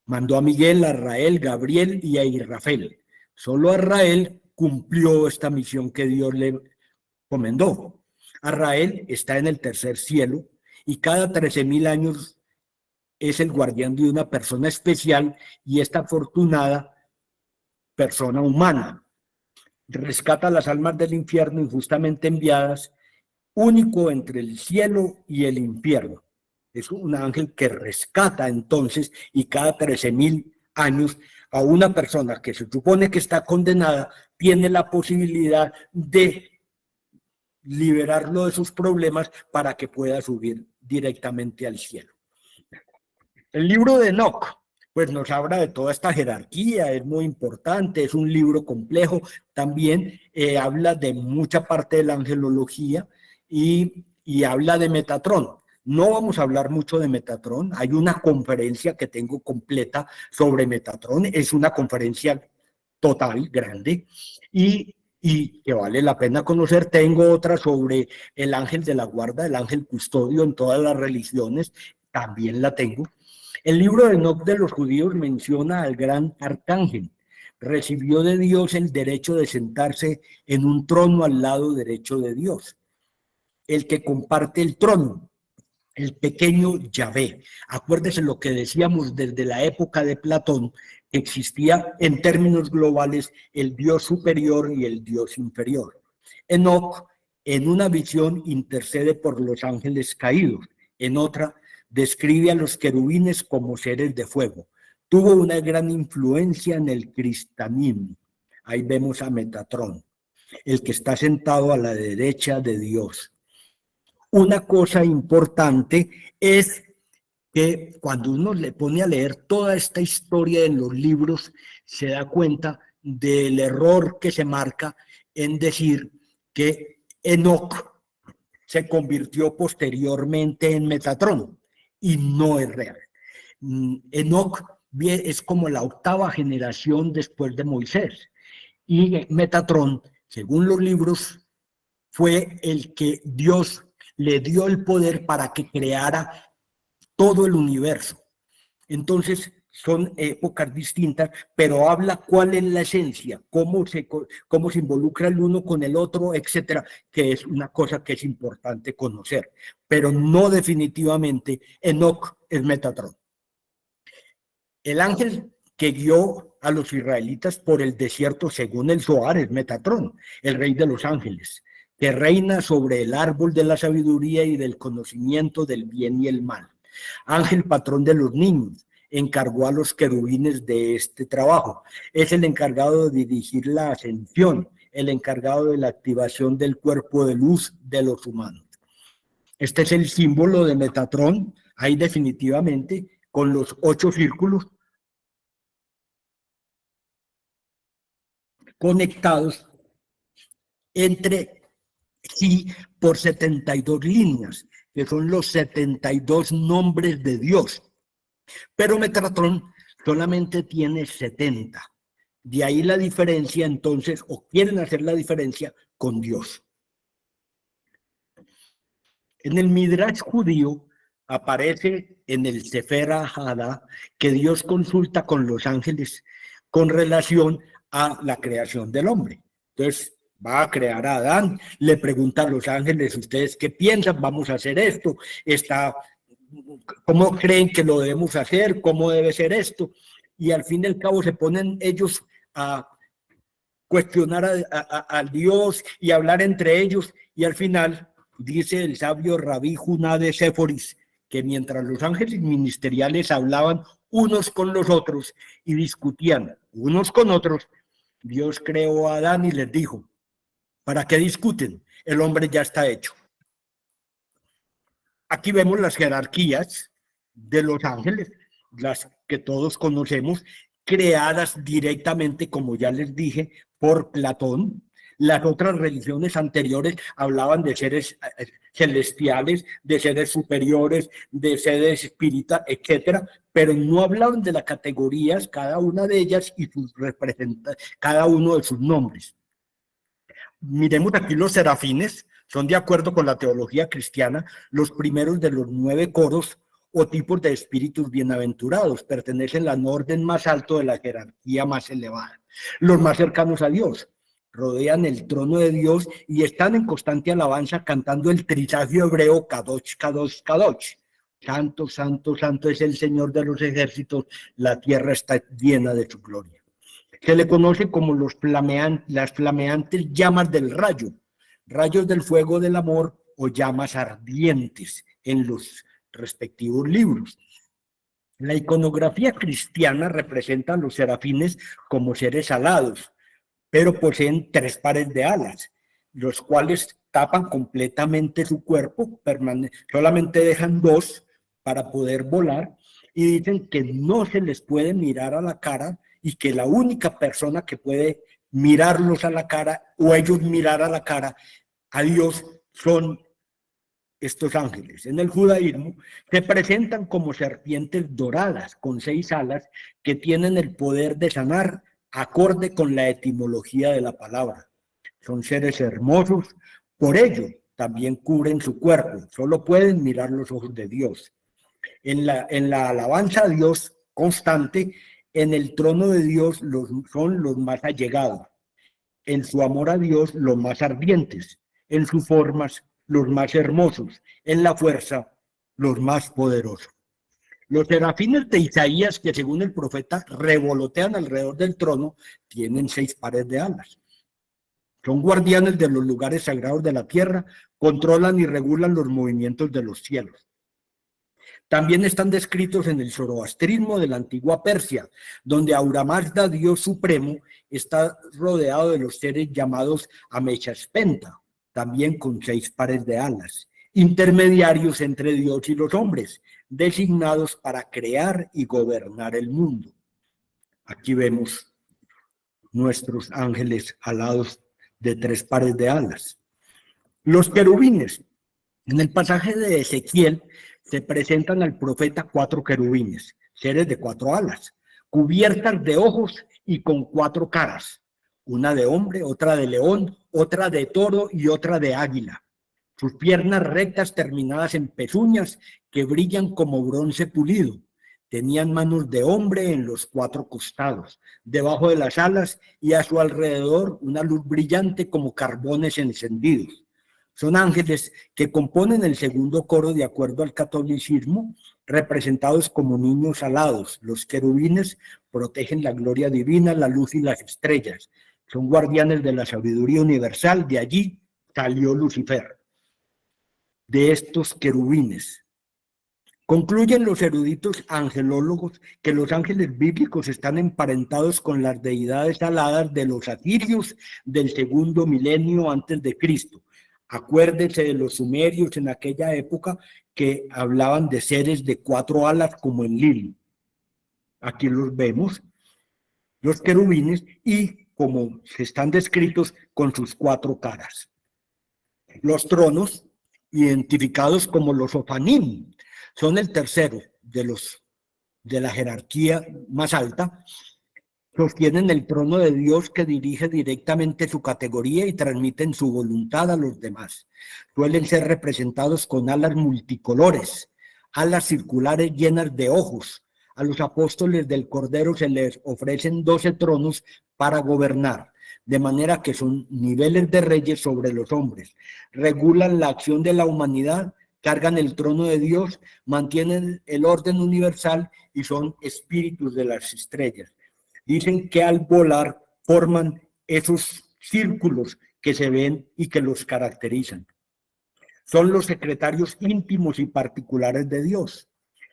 [SPEAKER 4] Mandó a Miguel, a Arrael, Gabriel y a Israfel. Solo Arrael cumplió esta misión que Dios le encomendó. Arrael está en el tercer cielo y cada 13,000 años es el guardián de una persona especial y esta afortunada persona humana. Rescata las almas del infierno injustamente enviadas, único entre el cielo y el infierno. Es un ángel que rescata entonces y cada 13,000 años a una persona que se supone que está condenada, tiene la posibilidad de liberarlo de sus problemas para que pueda subir directamente al cielo. El libro de Enoc, pues nos habla de toda esta jerarquía, es muy importante, es un libro complejo, también habla de mucha parte de la angelología y habla de Metatrón. No vamos a hablar mucho de Metatrón, hay una conferencia que tengo completa sobre Metatrón, es una conferencia total, grande, y que vale la pena conocer. Tengo otra sobre el ángel de la guarda, el ángel custodio en todas las religiones, también la tengo. El libro de Enoc de los judíos menciona al gran arcángel. Recibió de Dios el derecho de sentarse en un trono al lado derecho de Dios. El que comparte el trono, el pequeño Yahvé. Acuérdese lo que decíamos desde la época de Platón, existía en términos globales el Dios superior y el Dios inferior. Enoc, en una visión, intercede por los ángeles caídos. En otra, describe a los querubines como seres de fuego. Tuvo una gran influencia en el cristianismo. Ahí vemos a Metatrón, el que está sentado a la derecha de Dios. Una cosa importante es que cuando uno le pone a leer toda esta historia en los libros, se da cuenta del error que se marca en decir que Enoc se convirtió posteriormente en Metatrón. Y no es real. Enoc es como la 8ª generación después de Moisés. Y Metatrón, según los libros, fue el que Dios le dio el poder para que creara todo el universo. Entonces, son épocas distintas, pero habla cuál es la esencia, cómo se involucra el uno con el otro, etcétera, que es una cosa que es importante conocer, pero no definitivamente Enoc es Metatrón. El ángel que guió a los israelitas por el desierto, según el Zohar, es Metatrón, el rey de los ángeles, que reina sobre el árbol de la sabiduría y del conocimiento del bien y el mal. Ángel patrón de los niños, encargó a los querubines de este trabajo. Es el encargado de dirigir la ascensión, el encargado de la activación del cuerpo de luz de los humanos. Este es el símbolo de Metatrón, ahí definitivamente, con los 8 círculos conectados entre sí por 72 líneas, que son los 72 nombres de Dios. Pero Metatrón solamente tiene 70. De ahí la diferencia, entonces, o quieren hacer la diferencia con Dios. En el Midrash judío aparece en el Sefer Hada que Dios consulta con los ángeles con relación a la creación del hombre. Entonces, va a crear a Adán, le pregunta a los ángeles, ¿ustedes qué piensan? Vamos a hacer esto, ¿cómo creen que lo debemos hacer? ¿Cómo debe ser esto? Y al fin y al cabo se ponen ellos a cuestionar a Dios y hablar entre ellos, y al final dice el sabio Rabí Judá de Séforis que mientras los ángeles ministeriales hablaban unos con los otros y discutían unos con otros, Dios creó a Adán y les dijo, ¿para qué discuten? El hombre ya está hecho. Aquí vemos las jerarquías de los ángeles, las que todos conocemos, creadas directamente, como ya les dije, por Platón. Las otras religiones anteriores hablaban de seres celestiales, de seres superiores, de seres espíritas, etcétera, pero no hablaban de las categorías, cada una de ellas y sus cada uno de sus nombres. Miremos aquí los serafines, son de acuerdo con la teología cristiana, los primeros de los 9 coros o tipos de espíritus bienaventurados, pertenecen al orden más alto de la jerarquía más elevada, los más cercanos a Dios. Rodean el trono de Dios y están en constante alabanza cantando el trisagio hebreo Kadosh, Kadosh, Kadosh. Santo, santo, santo es el Señor de los ejércitos, la tierra está llena de su gloria. Se le conoce como las flameantes llamas del rayo, rayos del fuego del amor o llamas ardientes en los respectivos libros. La iconografía cristiana representa a los serafines como seres alados, pero poseen 3 pares de alas, los cuales tapan completamente su cuerpo, solamente dejan 2 para poder volar, y dicen que no se les puede mirar a la cara y que la única persona que puede mirarlos a la cara o ellos mirar a la cara a Dios son estos ángeles. En el judaísmo se presentan como serpientes doradas con 6 alas que tienen el poder de sanar acorde con la etimología de la palabra. Son seres hermosos, por ello también cubren su cuerpo, solo pueden mirar los ojos de Dios. En la alabanza a Dios constante, en el trono de Dios son los más allegados, en su amor a Dios los más ardientes, en sus formas los más hermosos, en la fuerza los más poderosos. Los serafines de Isaías, que según el profeta revolotean alrededor del trono, tienen 6 pares de alas. Son guardianes de los lugares sagrados de la tierra, controlan y regulan los movimientos de los cielos. También están descritos en el zoroastrismo de la antigua Persia, donde Ahura Mazda, Dios supremo, está rodeado de los seres llamados Ameshaspenta, también con 6 pares de alas, intermediarios entre Dios y los hombres, designados para crear y gobernar el mundo. Aquí vemos nuestros ángeles alados de 3 pares de alas. Los querubines. En el pasaje de Ezequiel se presentan al profeta 4 querubines, seres de 4 alas, cubiertas de ojos y con 4 caras, una de hombre, otra de león, otra de toro y otra de águila. Sus piernas rectas terminadas en pezuñas que brillan como bronce pulido. Tenían manos de hombre en los 4 costados, debajo de las alas y a su alrededor una luz brillante como carbones encendidos. Son ángeles que componen el segundo coro de acuerdo al catolicismo, representados como niños alados. Los querubines protegen la gloria divina, la luz y las estrellas. Son guardianes de la sabiduría universal. De allí salió Lucifer, de estos querubines. Concluyen los eruditos angelólogos que los ángeles bíblicos están emparentados con las deidades aladas de los asirios del segundo milenio antes de Cristo. Acuérdense de los sumerios en aquella época que hablaban de seres de 4 alas como en Lili. Aquí los vemos, los querubines, y como están descritos con sus 4 caras. Los tronos, identificados como los Ofanim, son el tercero de la jerarquía más alta. Sostienen el trono de Dios que dirige directamente su categoría y transmiten su voluntad a los demás. Suelen ser representados con alas multicolores, alas circulares llenas de ojos. A los apóstoles del Cordero se les ofrecen 12 tronos para gobernar, de manera que son niveles de reyes sobre los hombres. Regulan la acción de la humanidad, cargan el trono de Dios, mantienen el orden universal y son espíritus de las estrellas. Dicen que al volar forman esos círculos que se ven y que los caracterizan. Son los secretarios íntimos y particulares de Dios.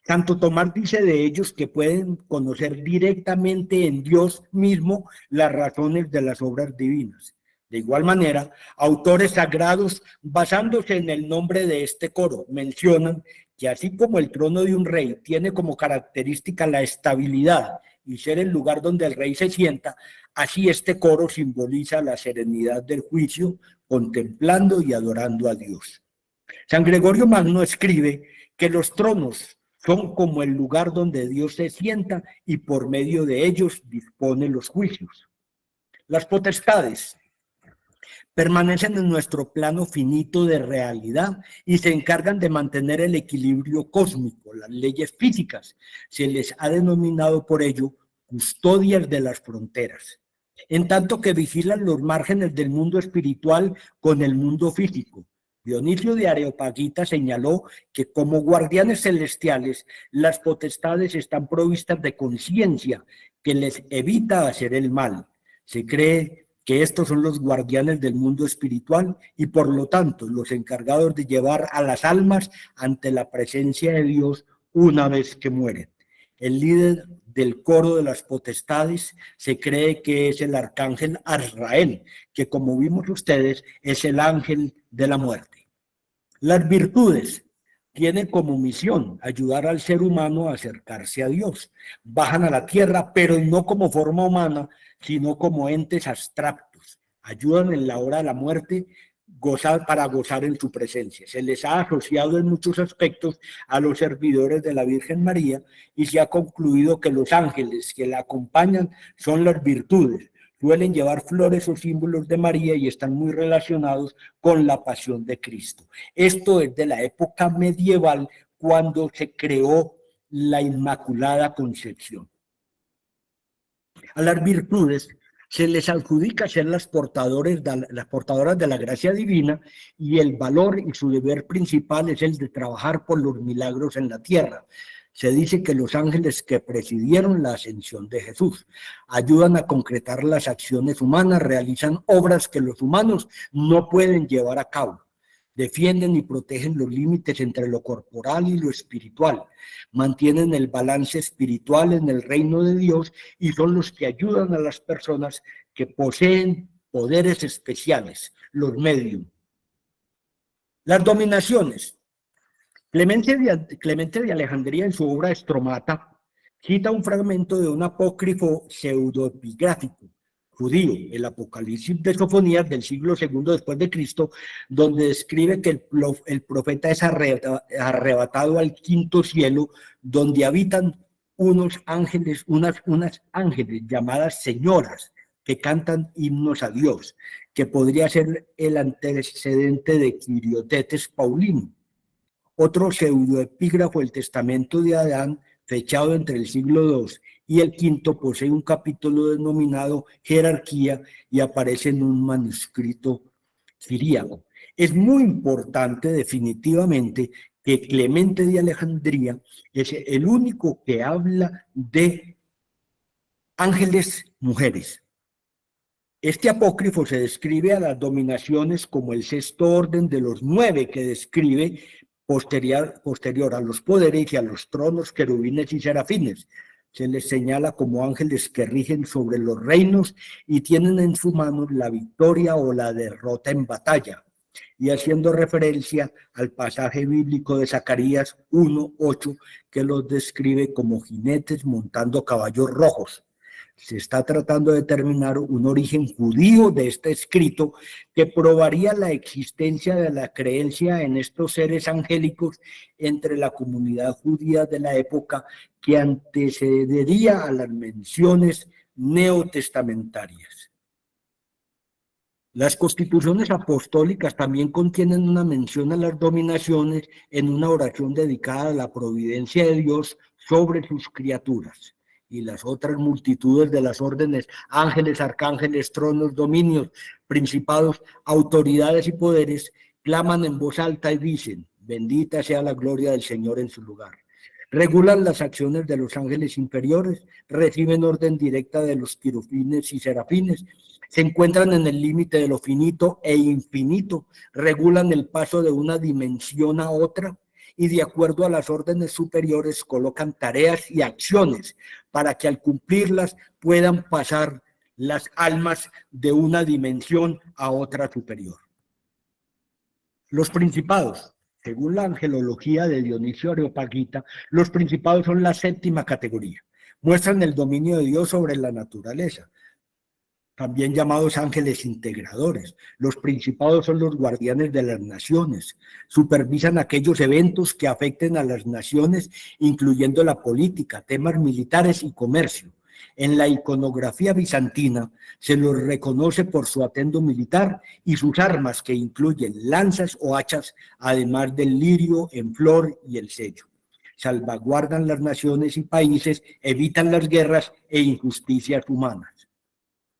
[SPEAKER 4] Santo Tomás dice de ellos que pueden conocer directamente en Dios mismo las razones de las obras divinas. De igual manera, autores sagrados, basándose en el nombre de este coro, mencionan que así como el trono de un rey tiene como característica la estabilidad y ser el lugar donde el rey se sienta, así este coro simboliza la serenidad del juicio, contemplando y adorando a Dios. San Gregorio Magno escribe que los tronos son como el lugar donde Dios se sienta y por medio de ellos dispone los juicios. Las potestades permanecen en nuestro plano finito de realidad y se encargan de mantener el equilibrio cósmico, las leyes físicas. Se les ha denominado por ello custodias de las fronteras, en tanto que vigilan los márgenes del mundo espiritual con el mundo físico. Dionisio de Areopagita señaló que como guardianes celestiales, las potestades están provistas de conciencia que les evita hacer el mal. Se cree que estos son los guardianes del mundo espiritual y por lo tanto los encargados de llevar a las almas ante la presencia de Dios una vez que mueren. El líder del coro de las potestades se cree que es el arcángel Azrael, que como vimos ustedes es el ángel de la muerte. Las virtudes tienen como misión ayudar al ser humano a acercarse a Dios. Bajan a la tierra, pero no como forma humana, sino como entes abstractos. Ayudan en la hora de la muerte para gozar en su presencia. Se les ha asociado en muchos aspectos a los servidores de la Virgen María y se ha concluido que los ángeles que la acompañan son las virtudes. Suelen llevar flores o símbolos de María y están muy relacionados con la pasión de Cristo. Esto es de la época medieval, cuando se creó la Inmaculada Concepción. A las virtudes se les adjudica ser las portadoras de la gracia divina, y el valor y su deber principal es el de trabajar por los milagros en la tierra. Se dice que los ángeles que presidieron la ascensión de Jesús ayudan a concretar las acciones humanas, realizan obras que los humanos no pueden llevar a cabo. Defienden y protegen los límites entre lo corporal y lo espiritual, mantienen el balance espiritual en el reino de Dios y son los que ayudan a las personas que poseen poderes especiales, los medium. Las dominaciones. Clemente de Alejandría, en su obra Estromata, cita un fragmento de un apócrifo pseudoepigráfico judío, el Apocalipsis de Sofonías del siglo II después de Cristo, donde describe que el profeta es arrebatado al quinto cielo, donde habitan unos ángeles, unas ángeles llamadas señoras, que cantan himnos a Dios, que podría ser el antecedente de Quiriotetes Paulino. Otro pseudoepígrafo, el Testamento de Adán, fechado entre el siglo II y el V, posee un capítulo denominado Jerarquía y aparece en un manuscrito siríaco. Es muy importante definitivamente que Clemente de Alejandría es el único que habla de ángeles mujeres. Este apócrifo se describe a las dominaciones como el sexto orden de los 9 que describe posterior a los poderes y a los tronos, querubines y serafines. Se les señala como ángeles que rigen sobre los reinos y tienen en sus manos la victoria o la derrota en batalla, y haciendo referencia al pasaje bíblico de Zacarías 1:8 que los describe como jinetes montando caballos rojos. Se está tratando de determinar un origen judío de este escrito que probaría la existencia de la creencia en estos seres angélicos entre la comunidad judía de la época que antecedería a las menciones neotestamentarias. Las constituciones apostólicas también contienen una mención a las dominaciones en una oración dedicada a la providencia de Dios sobre sus criaturas. Y las otras multitudes de las órdenes, ángeles, arcángeles, tronos, dominios, principados, autoridades y poderes, claman en voz alta y dicen: bendita sea la gloria del Señor en su lugar. Regulan las acciones de los ángeles inferiores, reciben orden directa de los querubines y serafines, se encuentran en el límite de lo finito e infinito, regulan el paso de una dimensión a otra, y de acuerdo a las órdenes superiores colocan tareas y acciones para que al cumplirlas puedan pasar las almas de una dimensión a otra superior. Los principados, según la angelología de Dionisio Areopagita, los principados son la séptima categoría. Muestran el dominio de Dios sobre la naturaleza, también llamados ángeles integradores. Los principados son los guardianes de las naciones, supervisan aquellos eventos que afecten a las naciones, incluyendo la política, temas militares y comercio. En la iconografía bizantina se los reconoce por su atuendo militar y sus armas, que incluyen lanzas o hachas, además del lirio en flor y el sello. Salvaguardan las naciones y países, evitan las guerras e injusticias humanas.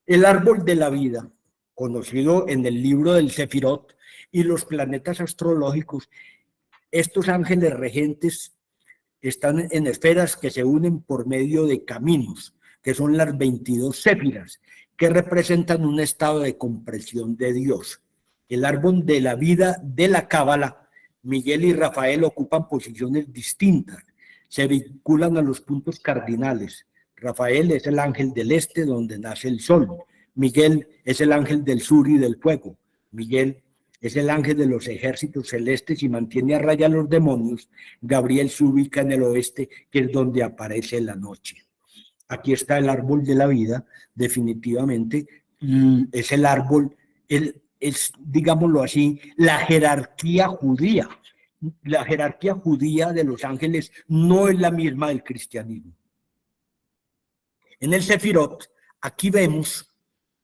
[SPEAKER 4] El árbol de la vida, conocido en el libro del Sefirot, y los planetas astrológicos, estos ángeles regentes están en esferas que se unen por medio de caminos, que son las 22 séfiras, que representan un estado de comprensión de Dios. El árbol de la vida de la Cábala, Miguel y Rafael ocupan posiciones distintas, se vinculan a los puntos cardinales. Rafael es el ángel del este, donde nace el sol. Miguel es el ángel del sur y del fuego. Miguel es el ángel de los ejércitos celestes y mantiene a raya a los demonios. Gabriel se ubica en el oeste, que es donde aparece la noche. Aquí está el árbol de la vida, definitivamente. Es el árbol, es, digámoslo así, la jerarquía judía. La jerarquía judía de los ángeles no es la misma del cristianismo. En el Sefirot, aquí vemos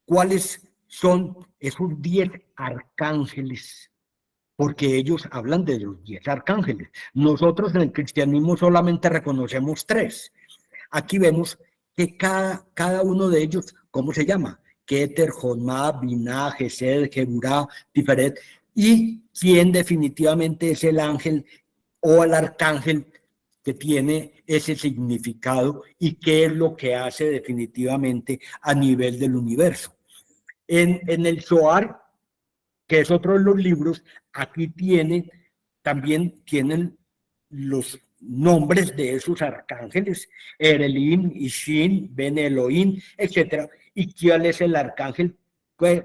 [SPEAKER 4] cuáles son esos 10 arcángeles, porque ellos hablan de los 10 arcángeles. Nosotros en el cristianismo solamente reconocemos 3. Aquí vemos que cada uno de ellos, ¿cómo se llama? Keter, Jonmá, Biná, Gesed, Geburá, Tiferet, y quién definitivamente es el ángel o el arcángel que tiene ese significado y qué es lo que hace definitivamente a nivel del universo. En el Zohar, que es otro de los libros, aquí también tienen los nombres de esos arcángeles, Erelim, Ishin, Ben Elohim, etc. ¿Y cuál es el arcángel? Pues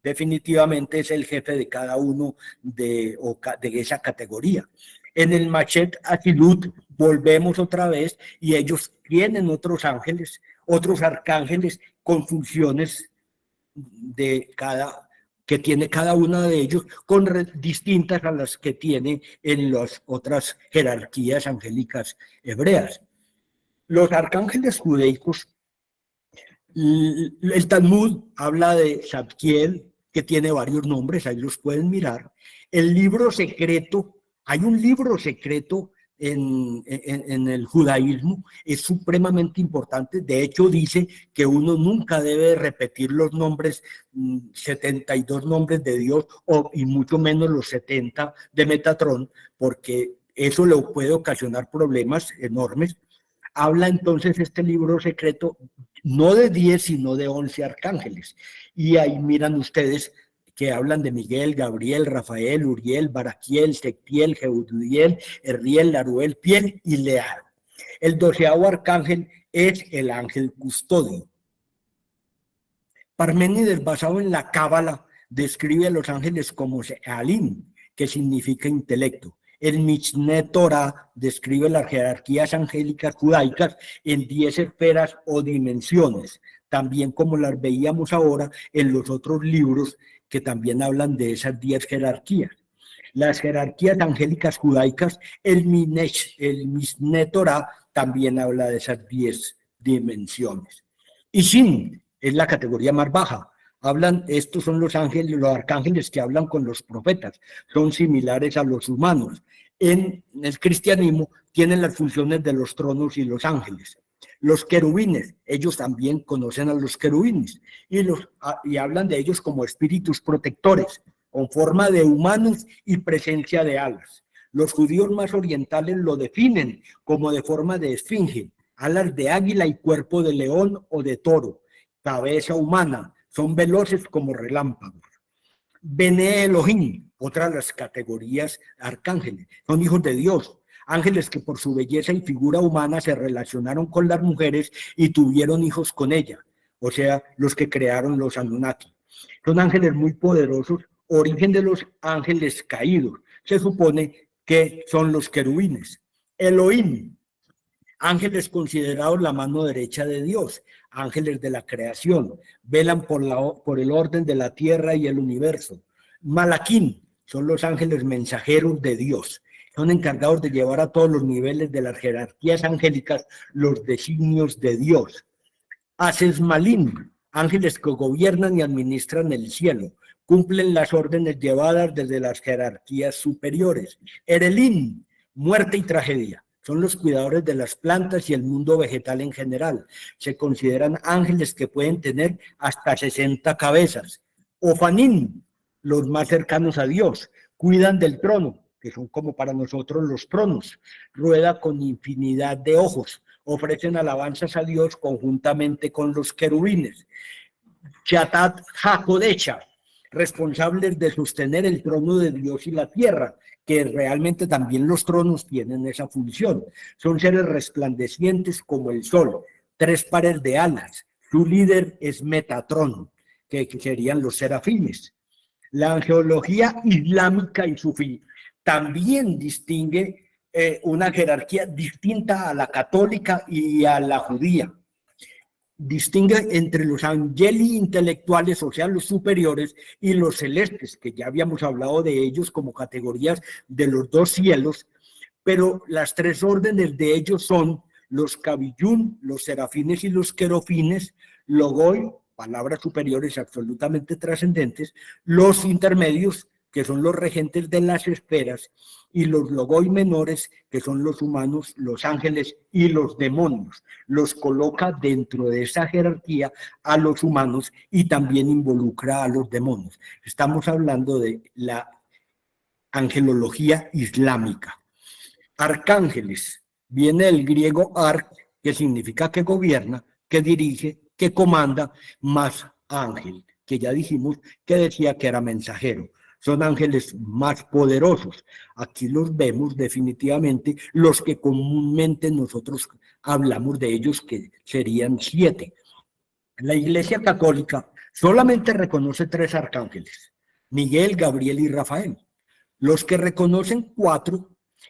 [SPEAKER 4] definitivamente es el jefe de cada uno de esa categoría. En el Machet Atilut volvemos otra vez y ellos tienen otros ángeles, otros arcángeles con funciones que tiene cada uno de ellos, distintas a las que tiene en las otras jerarquías angélicas hebreas. Los arcángeles judaicos, el Talmud habla de Zadkiel, que tiene varios nombres, ahí los pueden mirar. El libro secreto, hay un libro secreto en el judaísmo es supremamente importante. De hecho, dice que uno nunca debe repetir los nombres, 72 nombres de Dios, y mucho menos los 70 de Metatrón, porque eso le puede ocasionar problemas enormes. Habla entonces este libro secreto no de 10, sino de 11 arcángeles. Y ahí miran ustedes que hablan de Miguel, Gabriel, Rafael, Uriel, Baraquiel, Sectiel, Jeudiel, Erriel, Laruel, Piel y Leal. El 12º arcángel es el ángel custodio. Parménides, basado en la Cábala, describe a los ángeles como Sealim, que significa intelecto. El Mishneh Torah describe las jerarquías angélicas judaicas en 10 esferas o dimensiones, también como las veíamos ahora en los otros libros que también hablan de esas 10 jerarquías. Las jerarquías angélicas judaicas, el Mishneh Torah también habla de esas 10 dimensiones. Y Shin es la categoría más baja. Estos son los ángeles, los arcángeles que hablan con los profetas, son similares a los humanos. En el cristianismo tienen las funciones de los tronos y los ángeles. Los querubines, ellos también conocen a los querubines y hablan de ellos como espíritus protectores, con forma de humanos y presencia de alas. Los judíos más orientales lo definen como de forma de esfinge, alas de águila y cuerpo de león o de toro, cabeza humana, son veloces como relámpagos. Bene Elohim, otra de las categorías arcángeles, son hijos de Dios, ángeles que por su belleza y figura humana se relacionaron con las mujeres y tuvieron hijos con ellas, o sea, los que crearon los Anunnaki. Son ángeles muy poderosos, origen de los ángeles caídos. Se supone que son los querubines. Elohim, ángeles considerados la mano derecha de Dios, ángeles de la creación, velan por el orden de la tierra y el universo. Malaquín, son los ángeles mensajeros de Dios. Son encargados de llevar a todos los niveles de las jerarquías angélicas los designios de Dios. Asesmalim, ángeles que gobiernan y administran el cielo, cumplen las órdenes llevadas desde las jerarquías superiores. Erelim, muerte y tragedia, son los cuidadores de las plantas y el mundo vegetal en general. Se consideran ángeles que pueden tener hasta 60 cabezas. Ofanim, los más cercanos a Dios, cuidan del trono, que son como para nosotros los tronos, rueda con infinidad de ojos, ofrecen alabanzas a Dios conjuntamente con los querubines. Chatat Hakodecha, responsables de sostener el trono de Dios y la tierra, que realmente también los tronos tienen esa función. Son seres resplandecientes como el sol, 3 pares de alas. Su líder es Metatrón, que serían los serafines. La angeología islámica y sufí también distingue una jerarquía distinta a la católica y a la judía. Distingue entre los angeli intelectuales, o sea, los superiores, y los celestes, que ya habíamos hablado de ellos como categorías de los 2 cielos, pero las 3 órdenes de ellos son los cabillún, los serafines y los querofines, logoi, palabras superiores absolutamente trascendentes, los intermedios, que son los regentes de las esferas, y los logoi menores, que son los humanos, los ángeles y los demonios. Los coloca dentro de esa jerarquía a los humanos y también involucra a los demonios. Estamos hablando de la angelología islámica. Arcángeles, viene del griego arc, que significa que gobierna, que dirige, que comanda, más ángel, que ya dijimos que decía que era mensajero. Son ángeles más poderosos. Aquí los vemos definitivamente, los que comúnmente nosotros hablamos de ellos, que serían 7. La Iglesia Católica solamente reconoce 3 arcángeles, Miguel, Gabriel y Rafael. Los que reconocen 4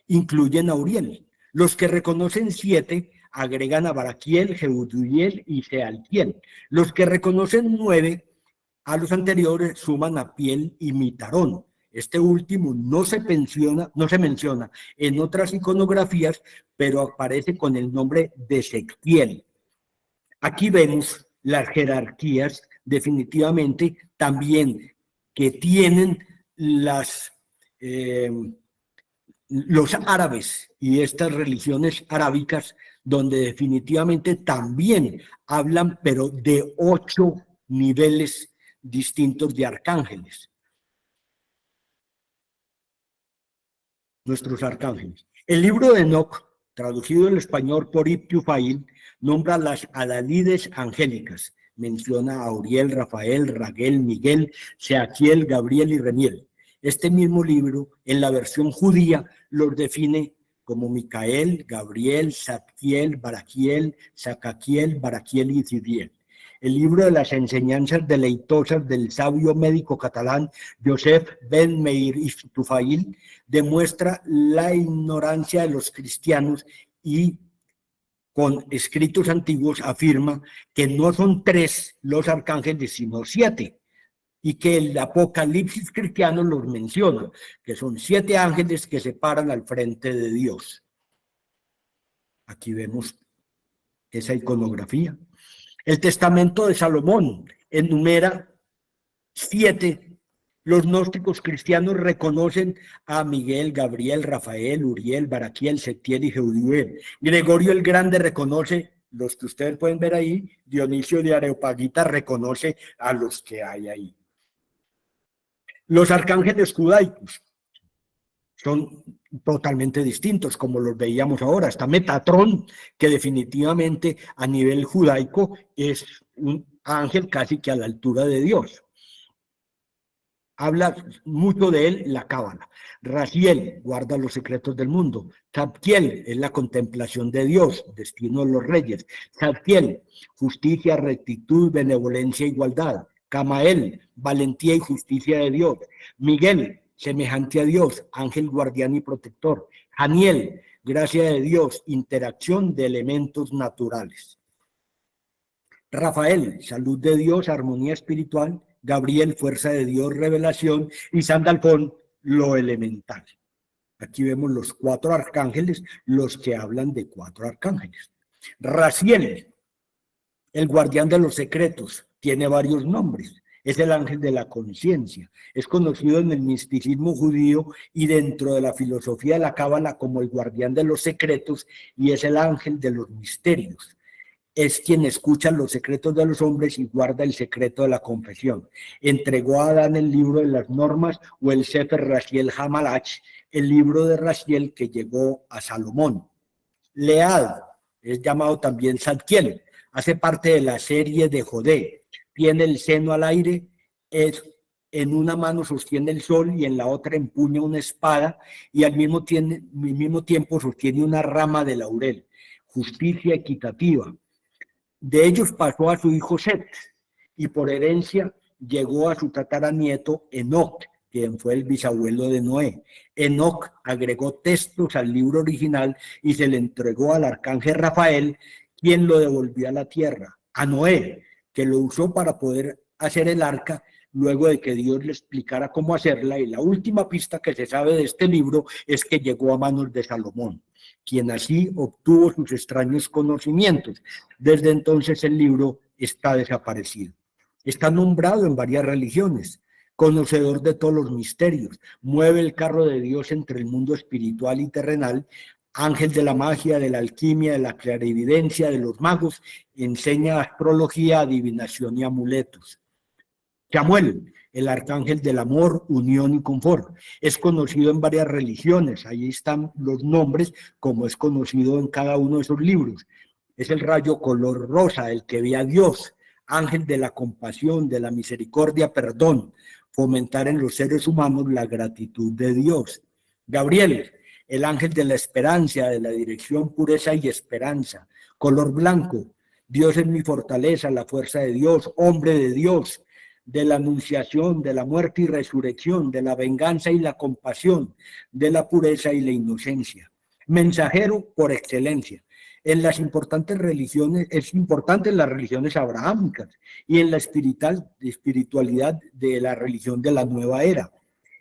[SPEAKER 4] incluyen a Uriel. Los que reconocen 7 agregan a Baraquiel, Jeudiel y Sealtiel. Los que reconocen 9 a los anteriores suman a Piel y Mitarón. Este último no se menciona en otras iconografías, pero aparece con el nombre de Sectiel. Aquí vemos las jerarquías definitivamente también que tienen los árabes y estas religiones arábicas, donde definitivamente también hablan, pero de 8 niveles distintos de arcángeles. Nuestros arcángeles. El libro de Enoc, traducido al español por Ibn Tufail, nombra las Adalides angélicas. Menciona a Uriel, Rafael, Raguel, Miguel, Seaquiel, Gabriel y Remiel. Este mismo libro, en la versión judía, los define como Micael, Gabriel, Zadkiel, Baraquiel, Zacaquiel, Baraquiel y Zidiel. El libro de las enseñanzas deleitosas del sabio médico catalán Josep Ben Meir Ibn Tufail demuestra la ignorancia de los cristianos y con escritos antiguos afirma que no son 3 los arcángeles, sino 7, y que el Apocalipsis cristiano los menciona, que son 7 ángeles que se paran al frente de Dios. Aquí vemos esa iconografía. El Testamento de Salomón enumera 7. Los gnósticos cristianos reconocen a Miguel, Gabriel, Rafael, Uriel, Baraquiel, Setiel y Jeudiel. Gregorio el Grande reconoce, los que ustedes pueden ver ahí, Dionisio de Areopagita reconoce a los que hay ahí. Los arcángeles judaicos son totalmente distintos, como los veíamos ahora. Está Metatrón, que definitivamente a nivel judaico es un ángel casi que a la altura de Dios. Habla mucho de él la Cábala. Raziel guarda los secretos del mundo. Zadkiel es la contemplación de Dios, destino de los reyes. Zadkiel, justicia, rectitud, benevolencia, igualdad. Camael, valentía y justicia de Dios. Miguel, semejante a Dios, ángel guardián y protector. Janiel, gracia de Dios, interacción de elementos naturales. Rafael, salud de Dios, armonía espiritual. Gabriel, fuerza de Dios, revelación, y Sandalfón, lo elemental. Aquí vemos los 4 arcángeles, los que hablan de 4 arcángeles. Raziel, el guardián de los secretos, tiene varios nombres. Es el ángel de la conciencia. Es conocido en el misticismo judío y dentro de la filosofía de la Cábala como el guardián de los secretos, y es el ángel de los misterios. Es quien escucha los secretos de los hombres y guarda el secreto de la confesión. Entregó a Adán el libro de las normas o el Sefer Raziel Hamalach, el libro de Raziel que llegó a Salomón. Lead es llamado también Zadkiel, hace parte de la serie de Jodé. Tiene el seno al aire, en una mano sostiene el sol y en la otra empuña una espada y al mismo tiempo sostiene una rama de laurel. Justicia equitativa. De ellos pasó a su hijo Set, y por herencia llegó a su tataranieto Enoc, quien fue el bisabuelo de Noé. Enoc agregó textos al libro original y se le entregó al arcángel Rafael, quien lo devolvió a la tierra. A Noé, que lo usó para poder hacer el arca, luego de que Dios le explicara cómo hacerla, y la última pista que se sabe de este libro es que llegó a manos de Salomón, quien así obtuvo sus extraños conocimientos. Desde entonces el libro está desaparecido. Está nombrado en varias religiones, conocedor de todos los misterios, mueve el carro de Dios entre el mundo espiritual y terrenal, ángel de la magia, de la alquimia, de la clarividencia, de los magos, enseña astrología, adivinación y amuletos. Samuel, el arcángel del amor, unión y confort. Es conocido en varias religiones, ahí están los nombres, como es conocido en cada uno de esos libros. Es el rayo color rosa, el que ve a Dios, ángel de la compasión, de la misericordia, perdón, fomentar en los seres humanos la gratitud de Dios. Gabriel, el ángel de la esperanza, de la dirección, pureza y esperanza. Color blanco, Dios es mi fortaleza, la fuerza de Dios, hombre de Dios, de la anunciación, de la muerte y resurrección, de la venganza y la compasión, de la pureza y la inocencia. Mensajero por excelencia. En las importantes religiones, es importante en las religiones abrahámicas y en la espiritualidad de la religión de la nueva era.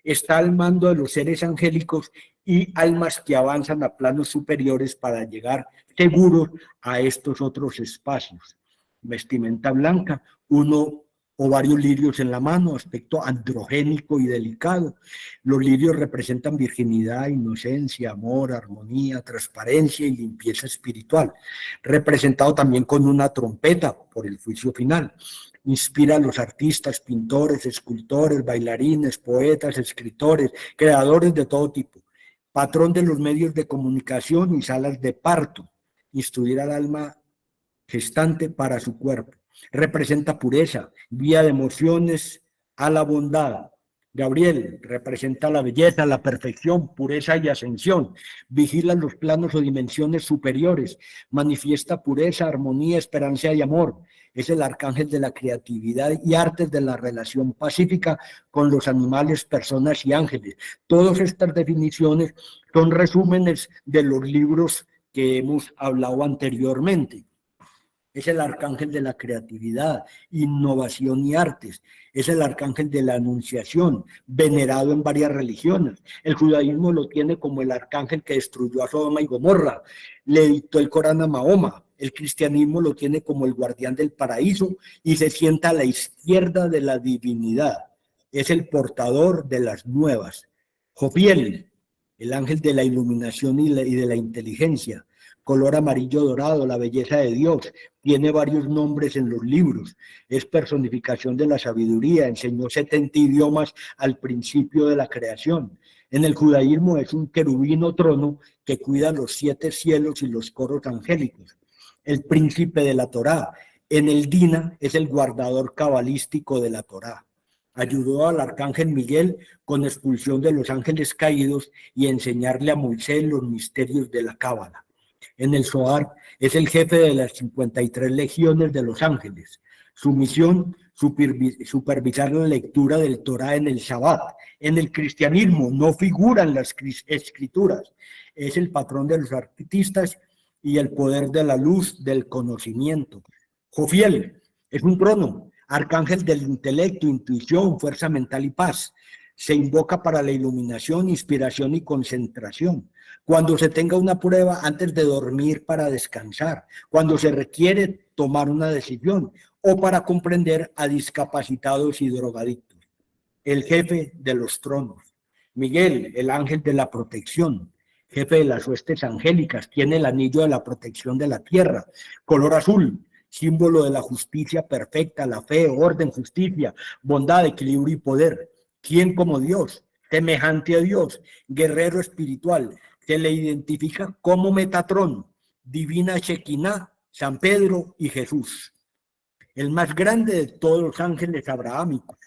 [SPEAKER 4] Está al mando de los seres angélicos y almas que avanzan a planos superiores para llegar seguros a estos otros espacios. Vestimenta blanca, uno o varios lirios en la mano, aspecto androgénico y delicado. Los lirios representan virginidad, inocencia, amor, armonía, transparencia y limpieza espiritual, representado también con una trompeta por el juicio final. Inspira a los artistas, pintores, escultores, bailarines, poetas, escritores, creadores de todo tipo. Patrón de los medios de comunicación y salas de parto. Instruir al alma gestante para su cuerpo. Representa pureza, guía de emociones a la bondad. Gabriel representa la belleza, la perfección, pureza y ascensión. Vigila los planos o dimensiones superiores. Manifiesta pureza, armonía, esperanza y amor. Es el arcángel de la creatividad y artes de la relación pacífica con los animales, personas y ángeles. Todas estas definiciones son resúmenes de los libros que hemos hablado anteriormente. Es el arcángel de la creatividad, innovación y artes. Es el arcángel de la anunciación, venerado en varias religiones. El judaísmo lo tiene como el arcángel que destruyó a Sodoma y Gomorra. Le dictó el Corán a Mahoma. El cristianismo lo tiene como el guardián del paraíso y se sienta a la izquierda de la divinidad. Es el portador de las nuevas. Jofiel, el ángel de la iluminación y de la inteligencia. Color amarillo dorado, la belleza de Dios. Tiene varios nombres en los libros. Es personificación de la sabiduría. Enseñó 70 idiomas al principio de la creación. En el judaísmo es un querubino trono que cuida los 7 cielos y los coros angélicos. El príncipe de la Torá. En el Dina es el guardador cabalístico de la Torá. Ayudó al arcángel Miguel con expulsión de los ángeles caídos y enseñarle a Moisés los misterios de la Cábala. En el Zohar es el jefe de las 53 legiones de los ángeles. Su misión, supervisar la lectura del Torá en el Shabbat. En el cristianismo no figuran las escrituras. Es el patrón de los artistas y el poder de la luz del conocimiento. Jofiel es un trono, arcángel del intelecto, intuición, fuerza mental y paz. Se invoca para la iluminación, inspiración y concentración. Cuando se tenga una prueba antes de dormir para descansar, cuando se requiere tomar una decisión o para comprender a discapacitados y drogadictos. El jefe de los tronos. Miguel, el ángel de la protección, jefe de las huestes angélicas, tiene el anillo de la protección de la tierra, color azul, símbolo de la justicia perfecta, la fe, orden, justicia, bondad, equilibrio y poder. ¿Quién como Dios? Semejante a Dios, guerrero espiritual. Se le identifica como Metatrón, divina Shekinah, San Pedro y Jesús. El más grande de todos los ángeles abrahámicos,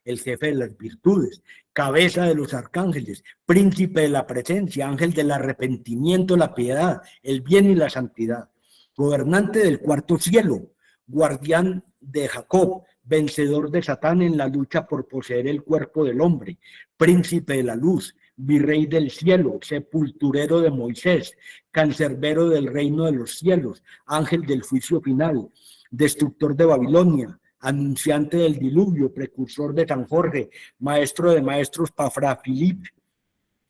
[SPEAKER 4] el jefe de las virtudes, cabeza de los arcángeles, príncipe de la presencia, ángel del arrepentimiento, la piedad, el bien y la santidad, gobernante del cuarto cielo, guardián de Jacob, vencedor de Satán en la lucha por poseer el cuerpo del hombre, príncipe de la luz, virrey del cielo, sepulturero de Moisés, cancerbero del reino de los cielos, ángel del juicio final, destructor de Babilonia, anunciante del diluvio, precursor de San Jorge, maestro de maestros Pafra Filip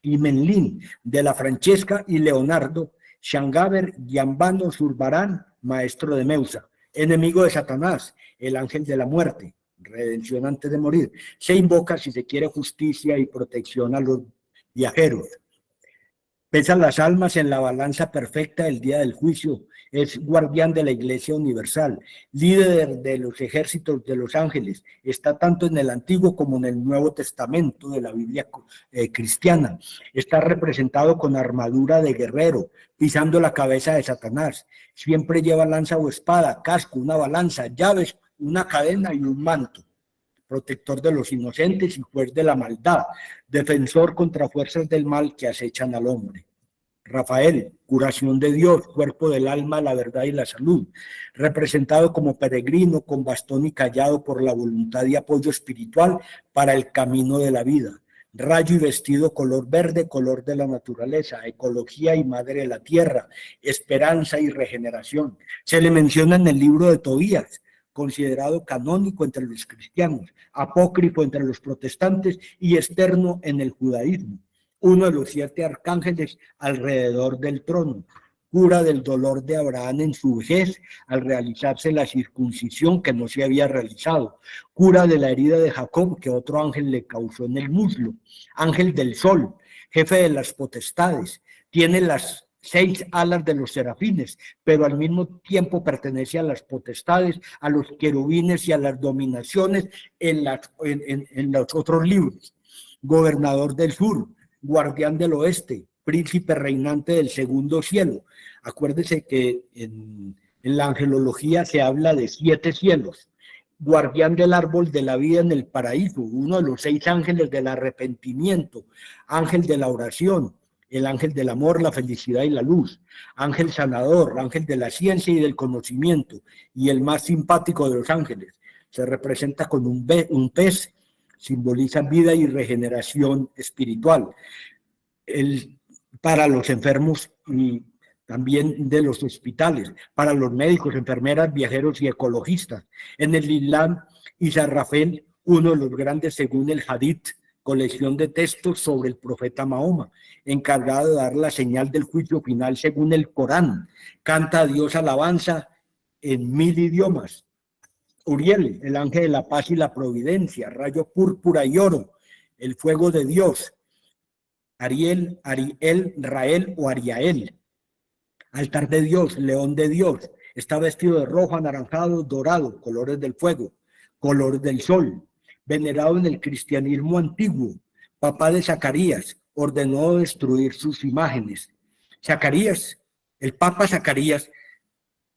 [SPEAKER 4] y Menlín, de la Francesca y Leonardo, Shangaber, Giambano, Zurbarán, maestro de Meusa, enemigo de Satanás, el ángel de la muerte, redención antes de morir. Se invoca si se quiere justicia y protección a los viajeros. Pesa las almas en la balanza perfecta del día del juicio. Es guardián de la Iglesia Universal, líder de los ejércitos de los ángeles. Está tanto en el Antiguo como en el Nuevo Testamento de la Biblia cristiana. Está representado con armadura de guerrero, pisando la cabeza de Satanás. Siempre lleva lanza o espada, casco, una balanza, llaves, una cadena y un manto. Protector de los inocentes y juez de la maldad, defensor contra fuerzas del mal que acechan al hombre. Rafael, curación de Dios, cuerpo del alma, la verdad y la salud, representado como peregrino con bastón y callado por la voluntad y apoyo espiritual para el camino de la vida. Rayo y vestido color verde, color de la naturaleza, ecología y madre de la tierra, esperanza y regeneración. Se le menciona en el libro de Tobías, considerado canónico entre los cristianos, apócrifo entre los protestantes y externo en el judaísmo. Uno de los 7 arcángeles alrededor del trono. cura del dolor de Abraham en su vejez al realizarse la circuncisión que no se había realizado, cura de la herida de Jacob que otro ángel le causó en el muslo, ángel del sol, jefe de las potestades, tiene las 6 alas de los serafines, pero al mismo tiempo pertenece a las potestades, a los querubines y a las dominaciones en los otros libros. Gobernador del sur, guardián del oeste, príncipe reinante del segundo cielo. Acuérdese que en la angelología se habla de 7 cielos. Guardián del árbol de la vida en el paraíso, uno de los 6 ángeles del arrepentimiento, ángel de la oración, el ángel del amor, la felicidad y la luz, ángel sanador, ángel de la ciencia y del conocimiento, y el más simpático de los ángeles. Se representa con un pez, simboliza vida y regeneración espiritual. Para los enfermos y también de los hospitales, para los médicos, enfermeras, viajeros y ecologistas. En el Islam, Israfel, uno de los grandes según el Hadith, colección de textos sobre el profeta Mahoma, encargado de dar la señal del juicio final según el Corán, canta a Dios alabanza en 1000 idiomas. Uriel, el ángel de la paz y la providencia, rayo púrpura y oro, el fuego de Dios. Ariel, Rael o Ariael, altar de Dios, león de Dios, está vestido de rojo, anaranjado, dorado, colores del fuego, color del sol, venerado en el cristianismo antiguo, papá de Zacarías, ordenó destruir sus imágenes. Zacarías, el papa Zacarías,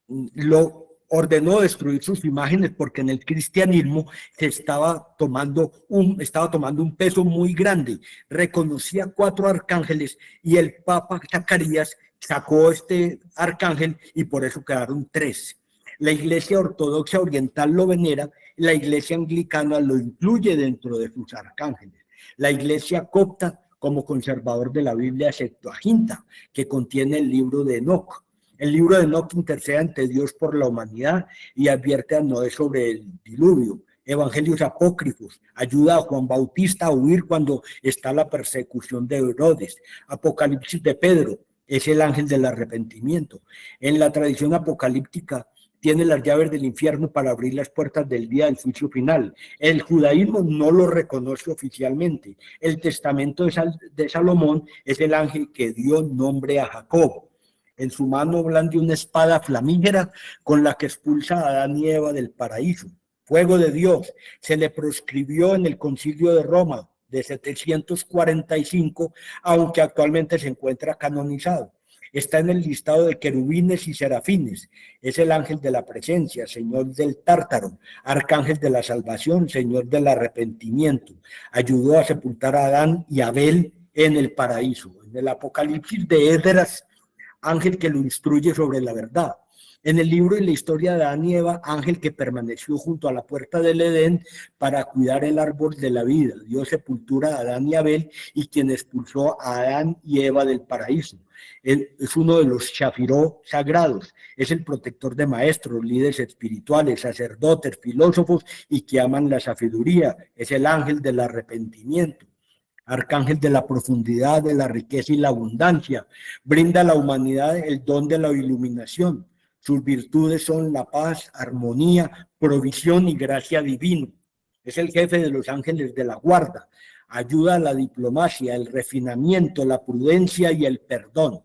[SPEAKER 4] lo ordenó destruir sus imágenes porque en el cristianismo se estaba tomando un peso muy grande. Reconocía 4 arcángeles y el papa Zacarías sacó este arcángel y por eso quedaron 3. La iglesia ortodoxa oriental lo venera, la iglesia anglicana lo incluye dentro de sus arcángeles. La iglesia copta como conservador de la Biblia Septuaginta, que contiene el libro de Enoc. El libro de Enoc intercede ante Dios por la humanidad y advierte a Noé sobre el diluvio. Evangelios apócrifos, ayuda a Juan Bautista a huir cuando está la persecución de Herodes. Apocalipsis de Pedro, es el ángel del arrepentimiento. En la tradición apocalíptica tiene las llaves del infierno para abrir las puertas del día del juicio final. El judaísmo no lo reconoce oficialmente. El testamento de Salomón es el ángel que dio nombre a Jacob. En su mano blande una espada flamígera con la que expulsa a Adán y Eva del paraíso. Fuego de Dios, se le proscribió en el Concilio de Roma de 745, aunque actualmente se encuentra canonizado. Está en el listado de querubines y serafines. Es el ángel de la presencia, señor del Tártaro, arcángel de la salvación, señor del arrepentimiento. Ayudó a sepultar a Adán y Abel en el paraíso. En el Apocalipsis de Esdras, ángel que lo instruye sobre la verdad. En el libro y la historia de Adán y Eva, ángel que permaneció junto a la puerta del Edén para cuidar el árbol de la vida. Dio sepultura a Adán y Abel y quien expulsó a Adán y Eva del paraíso. Él es uno de los Shafiró sagrados, es el protector de maestros, líderes espirituales, sacerdotes, filósofos y que aman la sabiduría. Es el ángel del arrepentimiento. Arcángel de la profundidad, de la riqueza y la abundancia, brinda a la humanidad el don de la iluminación. Sus virtudes son la paz, armonía, provisión y gracia divina. Es el jefe de los ángeles de la guarda. Ayuda a la diplomacia, el refinamiento, la prudencia y el perdón.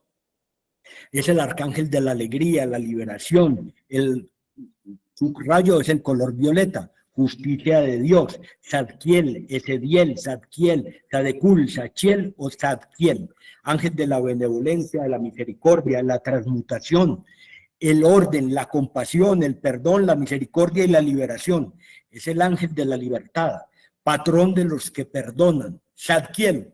[SPEAKER 4] Es el arcángel de la alegría, la liberación. Su rayo es el color violeta. Justicia de Dios, Zadkiel, Esediel, Zadkiel, Zadekul, Sachiel o Zadkiel, ángel de la benevolencia, de la misericordia, la transmutación, el orden, la compasión, el perdón, la misericordia y la liberación. Es el ángel de la libertad, patrón de los que perdonan. Zadkiel,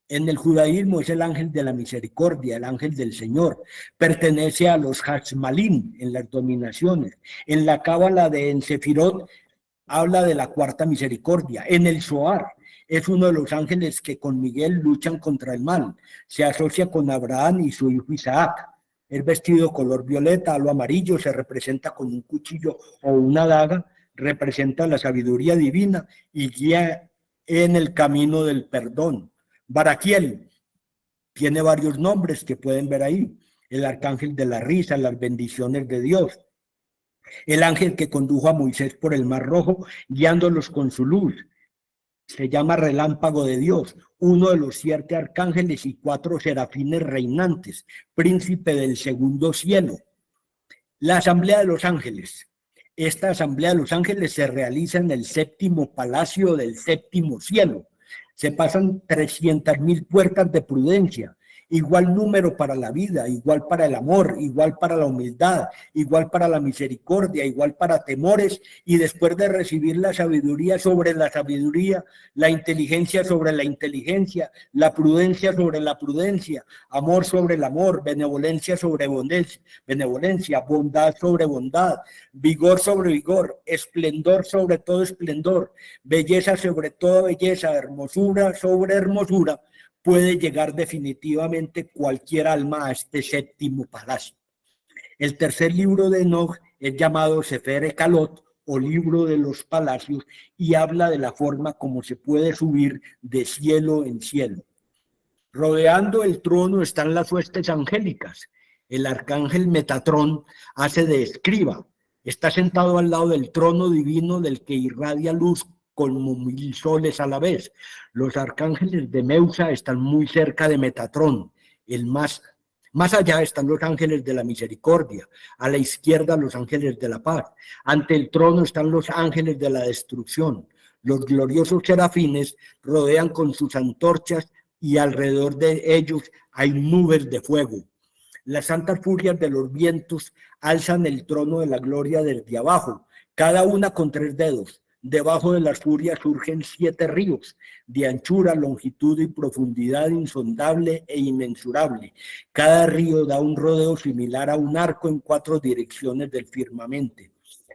[SPEAKER 4] en el judaísmo es el ángel de la misericordia, el ángel del Señor. Pertenece a los Hashmalim en las dominaciones. En la cábala de Ensefirot habla de la cuarta misericordia. En el Zohar es uno de los ángeles que con Miguel luchan contra el mal. Se asocia con Abraham y su hijo Isaac. Es vestido color violeta, halo amarillo, se representa con un cuchillo o una daga, representa la sabiduría divina y guía en el camino del perdón. Baraquiel tiene varios nombres que pueden ver ahí. el arcángel de la risa, las bendiciones de Dios, el ángel que condujo a Moisés por el Mar Rojo, guiándolos con su luz. Se llama relámpago de Dios, uno de los 7 arcángeles y 4 serafines reinantes, príncipe del segundo cielo. La Asamblea de los Ángeles. Esta Asamblea de los Ángeles se realiza en el 7º palacio del 7º cielo. Se pasan 300.000 puertas de prudencia, igual número para la vida, igual para el amor, igual para la humildad, igual para la misericordia, igual para temores, y después de recibir la sabiduría sobre la sabiduría, la inteligencia sobre la inteligencia, la prudencia sobre la prudencia, amor sobre el amor, benevolencia sobre benevolencia, bondad sobre bondad, vigor sobre vigor, esplendor sobre todo esplendor, belleza sobre toda belleza, hermosura sobre hermosura, puede llegar definitivamente cualquier alma a este 7º palacio. El tercer libro de Enoch es llamado Sefer Ekalot, o libro de los palacios, y habla de la forma como se puede subir de cielo en cielo. Rodeando el trono están las huestes angélicas. El arcángel Metatrón hace de escriba. Está sentado al lado del trono divino del que irradia luz como 1000 soles a la vez. Los arcángeles de Meusa están muy cerca de Metatrón. Más allá están los ángeles de la misericordia, a la izquierda los ángeles de la paz. Ante el trono están los ángeles de la destrucción. Los gloriosos serafines rodean con sus antorchas y alrededor de ellos hay nubes de fuego. Las santas furias de los vientos alzan el trono de la gloria desde abajo, cada una con 3 dedos. Debajo de las furias surgen 7 ríos, de anchura, longitud y profundidad insondable e inmensurable. Cada río da un rodeo similar a un arco en 4 direcciones del firmamento.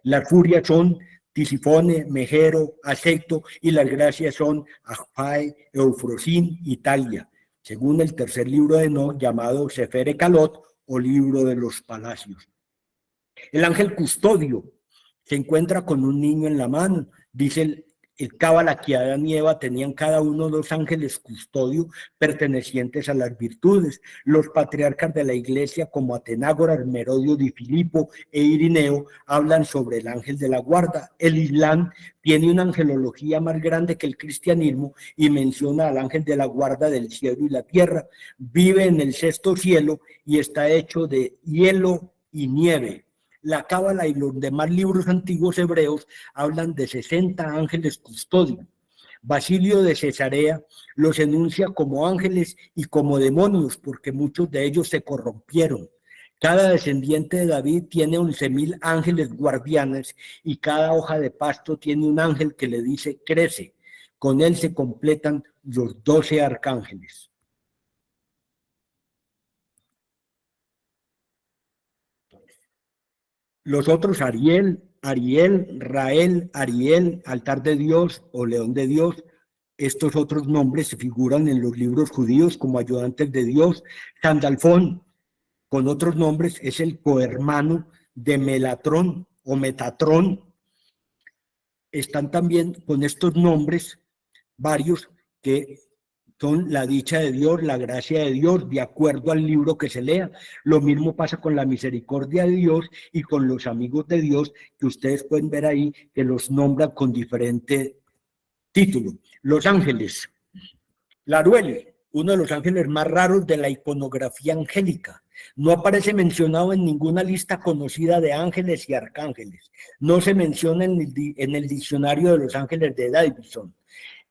[SPEAKER 4] Las furias son Tisifone, Megero, Aceto, y las gracias son Ajpae, Eufrosín y Talia, según el tercer libro de Enoch, llamado Sefer Ekalot, o libro de los palacios. El ángel custodio se encuentra con un niño en la mano. Dice el Cábala que Adán y Eva tenían cada uno 2 ángeles custodio pertenecientes a las virtudes. Los patriarcas de la iglesia como Atenágoras, Merodio di Filipo e Irineo hablan sobre el ángel de la guarda. El Islam tiene una angelología más grande que el cristianismo y menciona al ángel de la guarda del cielo y la tierra. Vive en el 6º cielo y está hecho de hielo y nieve. La Cábala y los demás libros antiguos hebreos hablan de 60 ángeles custodios. Basilio de Cesarea los enuncia como ángeles y como demonios, porque muchos de ellos se corrompieron. Cada descendiente de David tiene 11.000 ángeles guardianes y cada hoja de pasto tiene un ángel que le dice crece. Con él se completan los 12 arcángeles. Los otros, Ariel, Rael, Ariel, altar de Dios o león de Dios, estos otros nombres se figuran en los libros judíos como ayudantes de Dios. Sandalfón, con otros nombres, es el cohermano de Melatrón o Metatrón. Están también con estos nombres varios que son la dicha de Dios, la gracia de Dios, de acuerdo al libro que se lea. Lo mismo pasa con la misericordia de Dios y con los amigos de Dios, que ustedes pueden ver ahí, que los nombran con diferente título. Los ángeles. Laruel, uno de los ángeles más raros de la iconografía angélica. No aparece mencionado en ninguna lista conocida de ángeles y arcángeles. No se menciona en el diccionario de los ángeles de Davidson.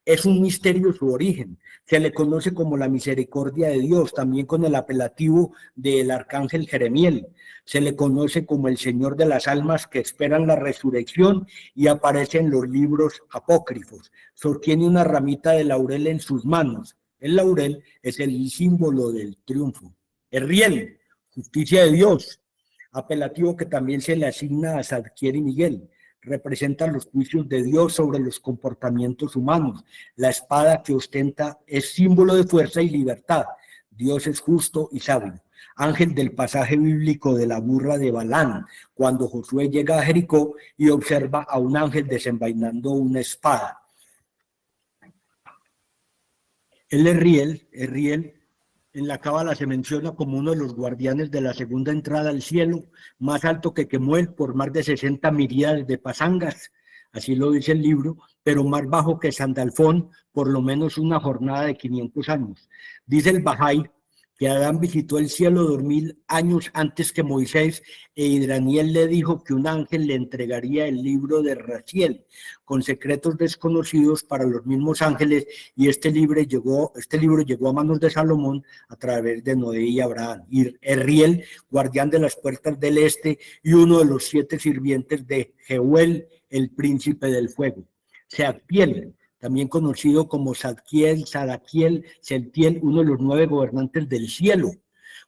[SPEAKER 4] Es un misterio su origen. Se le conoce como la misericordia de Dios, también con el apelativo del arcángel Jeremiel. Se le conoce como el Señor de las almas que esperan la resurrección y aparece en los libros apócrifos. Sostiene una ramita de laurel en sus manos. El laurel es el símbolo del triunfo. El riel, justicia de Dios, apelativo que también se le asigna a Zadkiel y Miguel. Representan los juicios de Dios sobre los comportamientos humanos. La espada que ostenta es símbolo de fuerza y libertad. Dios es justo y sabio. Ángel del pasaje bíblico de la burra de Balán, cuando Josué llega a Jericó y observa a un ángel desenvainando una espada. El Riel en la Cábala se menciona como uno de los guardianes de la segunda entrada al cielo, más alto que Kemuel por más de 60 miríades de pasangas, así lo dice el libro, pero más bajo que Sandalfón por lo menos una jornada de 500 años. Dice el Bahá'í que Adán visitó el cielo 2000 años antes que Moisés, y Daniel le dijo que un ángel le entregaría el libro de Raziel, con secretos desconocidos para los mismos ángeles, y este libro llegó a manos de Salomón a través de Noé y Abraham. Y Erriel, guardián de las puertas del este, y uno de los 7 sirvientes de Jeuel, el príncipe del fuego. Sealtiel, también conocido como Zadkiel, Sadakiel, Seltiel, uno de los 9 gobernantes del cielo,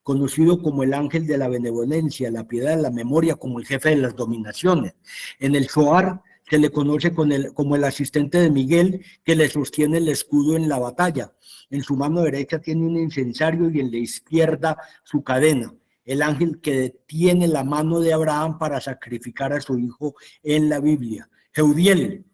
[SPEAKER 4] conocido como el ángel de la benevolencia, la piedad, la memoria, como el jefe de las dominaciones. En el Zohar se le conoce como el asistente de Miguel, que le sostiene el escudo en la batalla. En su mano derecha tiene un incensario y en la izquierda su cadena. El ángel que detiene la mano de Abraham para sacrificar a su hijo en la Biblia. Jeudiel,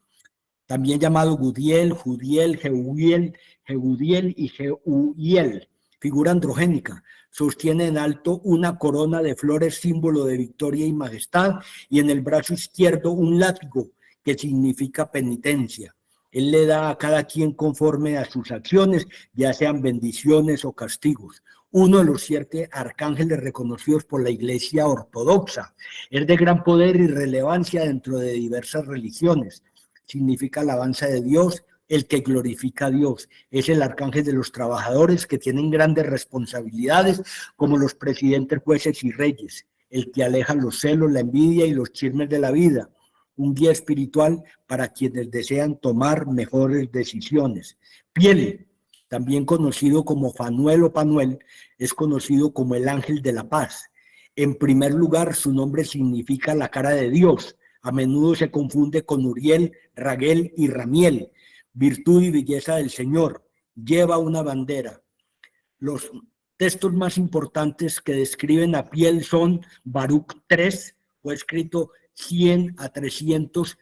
[SPEAKER 4] también llamado Gudiel, Judiel, Jeudiel y Jeuiel, figura androgénica, sostiene en alto una corona de flores, símbolo de victoria y majestad, y en el brazo izquierdo un látigo, que significa penitencia. Él le da a cada quien conforme a sus acciones, ya sean bendiciones o castigos. Uno de los 7 arcángeles reconocidos por la Iglesia Ortodoxa. Es de gran poder y relevancia dentro de diversas religiones. Significa alabanza de Dios, el que glorifica a Dios. Es el arcángel de los trabajadores que tienen grandes responsabilidades, como los presidentes, jueces y reyes, el que aleja los celos, la envidia y los chismes de la vida. Un guía espiritual para quienes desean tomar mejores decisiones. Piel, también conocido como Fanuel o Panuel, es conocido como el ángel de la paz. En primer lugar, su nombre significa la cara de Dios. A menudo se confunde con Uriel, Raguel y Ramiel. Virtud y belleza del Señor. Lleva una bandera. Los textos más importantes que describen a Piel son Baruch 3, fue escrito 100 a 300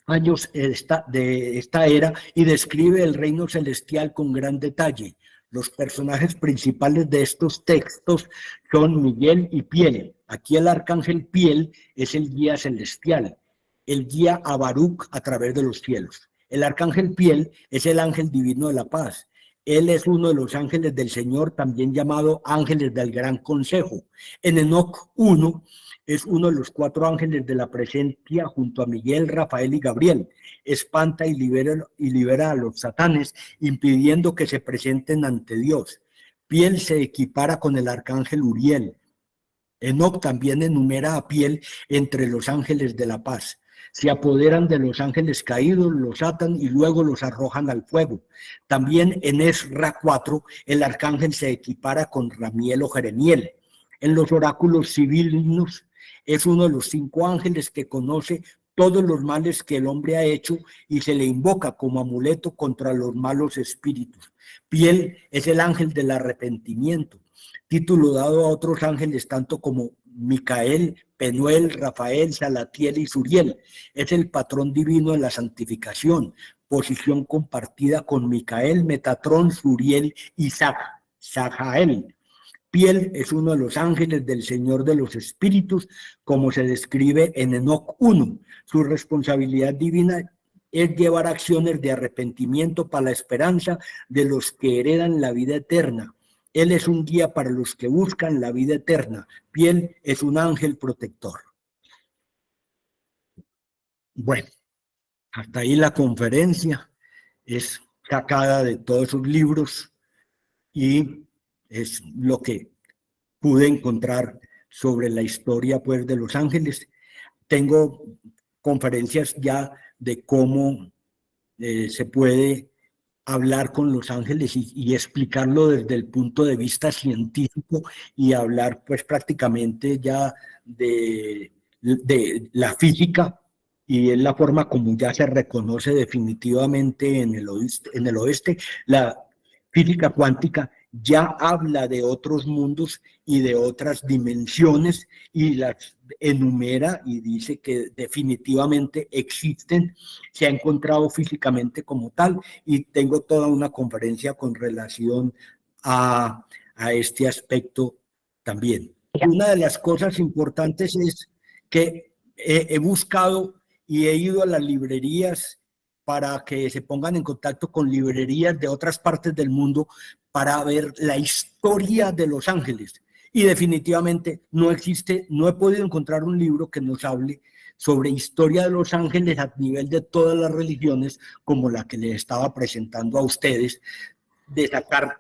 [SPEAKER 4] años de esta era, y describe el reino celestial con gran detalle. Los personajes principales de estos textos son Miguel y Piel. Aquí el arcángel Piel es el guía celestial, el guía a Baruch a través de los cielos. El arcángel Piel es el ángel divino de la paz. Él es uno de los ángeles del Señor, también llamado ángeles del Gran Consejo. En Enoc 1 es uno de los 4 ángeles de la presencia junto a Miguel, Rafael y Gabriel. Espanta y libera a los satanes, impidiendo que se presenten ante Dios. Piel se equipara con el arcángel Uriel. Enoc también enumera a Piel entre los ángeles de la paz. Se apoderan de los ángeles caídos, los atan y luego los arrojan al fuego. También en Esra 4, el arcángel se equipara con Ramiel o Jeremiel. En los oráculos civiles es uno de los 5 ángeles que conoce todos los males que el hombre ha hecho y se le invoca como amuleto contra los malos espíritus. Piel es el ángel del arrepentimiento, título dado a otros ángeles tanto como Micael, Penuel, Rafael, Salatiel y Suriel. Es el patrón divino de la santificación, posición compartida con Micael, Metatrón, Suriel y Sajael. Piel es uno de los ángeles del Señor de los Espíritus, como se describe en Enoc 1. Su responsabilidad divina es llevar acciones de arrepentimiento para la esperanza de los que heredan la vida eterna. Él es un guía para los que buscan la vida eterna. Piel es un ángel protector. Bueno, hasta ahí la conferencia. Es sacada de todos esos libros y es lo que pude encontrar sobre la historia, pues, de los ángeles. Tengo conferencias ya de cómo se puede hablar con los ángeles y explicarlo desde el punto de vista científico y hablar, pues, prácticamente ya de la física, y es la forma como ya se reconoce definitivamente en el oeste. La física cuántica ya habla de otros mundos y de otras dimensiones y las enumera y dice que definitivamente existen, se ha encontrado físicamente como tal, y tengo toda una conferencia con relación a a este aspecto también. Una de las cosas importantes es que he buscado y he ido a las librerías para que se pongan en contacto con librerías de otras partes del mundo para ver la historia de Los Ángeles. Y definitivamente no existe, no he podido encontrar un libro que nos hable sobre historia de Los Ángeles a nivel de todas las religiones, como la que les estaba presentando a ustedes, de sacar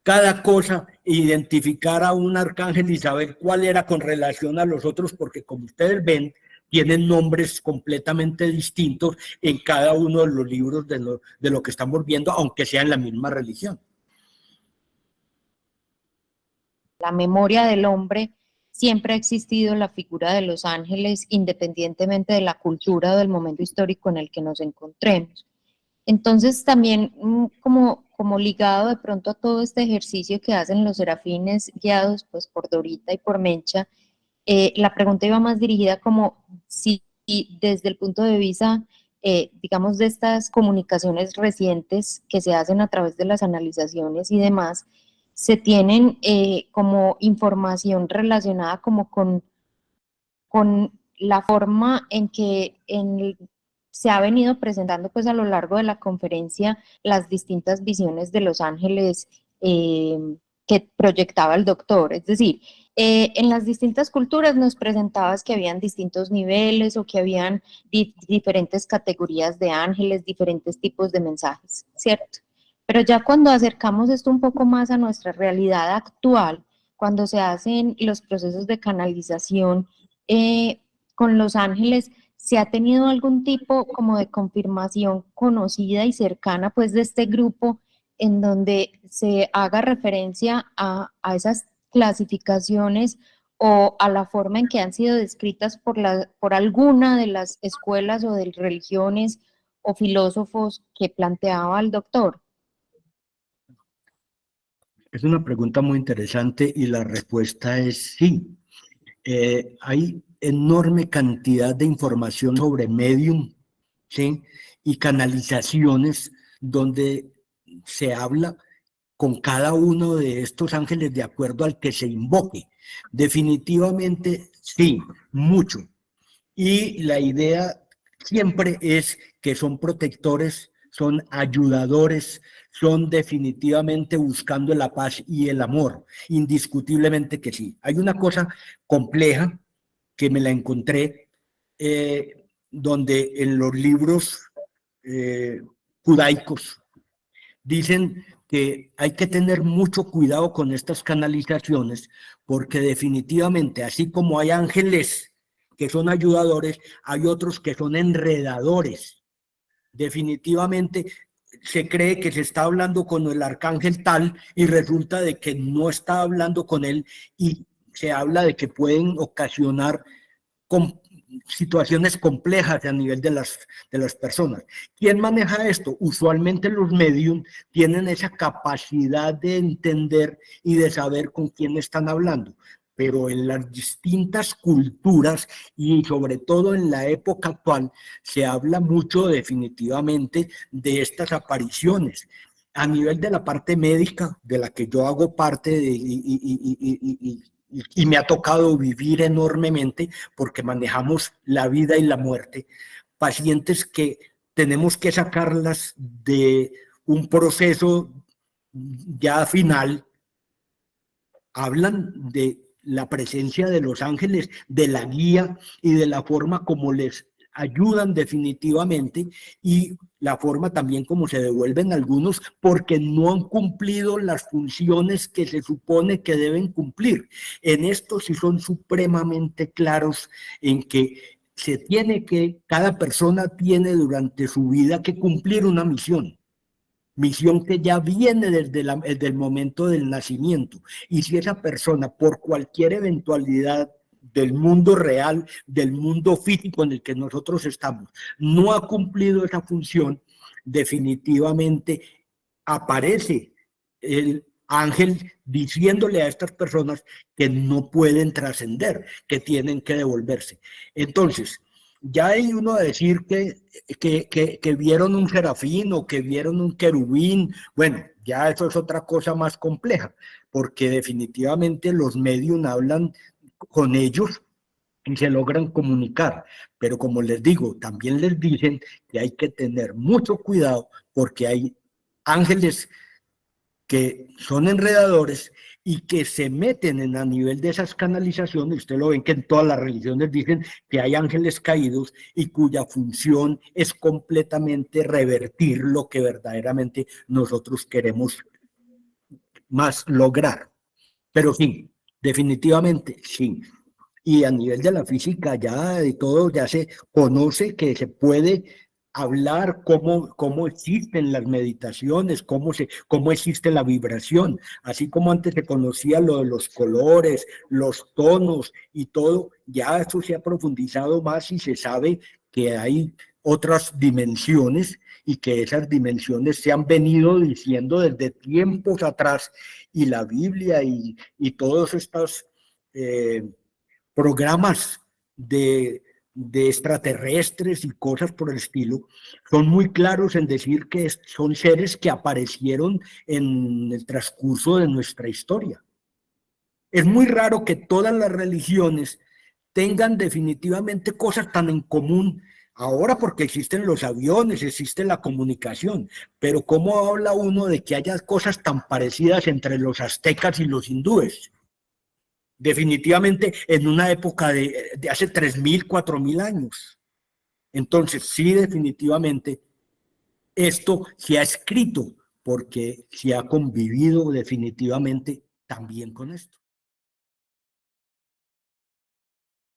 [SPEAKER 4] cada cosa, identificar a un arcángel y saber cuál era con relación a los otros, porque como ustedes ven, tienen nombres completamente distintos en cada uno de los libros de lo que estamos viendo, aunque sea en la misma religión.
[SPEAKER 5] La memoria del hombre siempre ha existido la figura de los ángeles, independientemente de la cultura o del momento histórico en el que nos encontremos. Entonces también como ligado de pronto a todo este ejercicio que hacen los serafines guiados pues por Dorita y por Mencha, la pregunta iba más dirigida como si desde el punto de vista, digamos, de estas comunicaciones recientes que se hacen a través de las analizaciones y demás, se tienen como información relacionada como con la forma en que se ha venido presentando pues a lo largo de la conferencia las distintas visiones de los ángeles que proyectaba el doctor. Es decir, en las distintas culturas nos presentabas que habían distintos niveles o que habían diferentes categorías de ángeles, diferentes tipos de mensajes, ¿cierto? Pero ya cuando acercamos esto un poco más a nuestra realidad actual, cuando se hacen los procesos de canalización con los ángeles, ¿se ha tenido algún tipo como de confirmación conocida y cercana pues de este grupo en donde se haga referencia a esas clasificaciones o a la forma en que han sido descritas por alguna de las escuelas o de religiones o filósofos que planteaba el doctor?
[SPEAKER 4] Es una pregunta muy interesante y la respuesta es sí. Hay enorme cantidad de información sobre medium, ¿sí? Y canalizaciones donde se habla con cada uno de estos ángeles de acuerdo al que se invoque. Definitivamente sí, mucho. Y la idea siempre es que son protectores, son ayudadores, son definitivamente buscando la paz y el amor, indiscutiblemente que sí. Hay una cosa compleja que me la encontré, donde en los libros judaicos dicen que hay que tener mucho cuidado con estas canalizaciones, porque definitivamente, así como hay ángeles que son ayudadores, hay otros que son enredadores. Definitivamente se cree que se está hablando con el arcángel tal y resulta de que no está hablando con él y se habla de que pueden ocasionar situaciones complejas a nivel de las personas. ¿Quién maneja esto? Usualmente los medium tienen esa capacidad de entender y de saber con quién están hablando, pero en las distintas culturas y sobre todo en la época actual se habla mucho definitivamente de estas apariciones. A nivel de la parte médica, de la que yo hago parte y me ha tocado vivir enormemente porque manejamos la vida y la muerte, pacientes que tenemos que sacarlas de un proceso ya final, hablan de la presencia de los ángeles, de la guía y de la forma como les ayudan definitivamente y la forma también como se devuelven algunos porque no han cumplido las funciones que se supone que deben cumplir. En esto sí son supremamente claros en que cada persona tiene durante su vida que cumplir una misión que ya viene desde el momento del nacimiento. Y si esa persona, por cualquier eventualidad del mundo real, del mundo físico en el que nosotros estamos, no ha cumplido esa función, definitivamente aparece el ángel diciéndole a estas personas que no pueden trascender, que tienen que devolverse. Entonces, ya hay uno a decir que vieron un serafín o que vieron un querubín, bueno, ya eso es otra cosa más compleja, porque definitivamente los medios hablan con ellos y se logran comunicar, pero como les digo, también les dicen que hay que tener mucho cuidado porque hay ángeles que son enredadores y que se meten a nivel de esas canalizaciones. Usted lo ven que en todas las religiones dicen que hay ángeles caídos y cuya función es completamente revertir lo que verdaderamente nosotros queremos más lograr. Pero sí, definitivamente sí. Y a nivel de la física ya de todo ya se conoce que se puede hablar cómo existen las meditaciones, cómo existe la vibración, así como antes se conocía lo de los colores, los tonos y todo, ya eso se ha profundizado más y se sabe que hay otras dimensiones y que esas dimensiones se han venido diciendo desde tiempos atrás y la Biblia y todos estos programas de extraterrestres y cosas por el estilo, son muy claros en decir que son seres que aparecieron en el transcurso de nuestra historia. Es muy raro que todas las religiones tengan definitivamente cosas tan en común ahora porque existen los aviones, existe la comunicación, pero ¿cómo habla uno de que haya cosas tan parecidas entre los aztecas y los hindúes? Definitivamente en una época de hace 3.000, 4.000 años. Entonces, sí, definitivamente, esto se ha escrito porque se ha convivido definitivamente también con esto.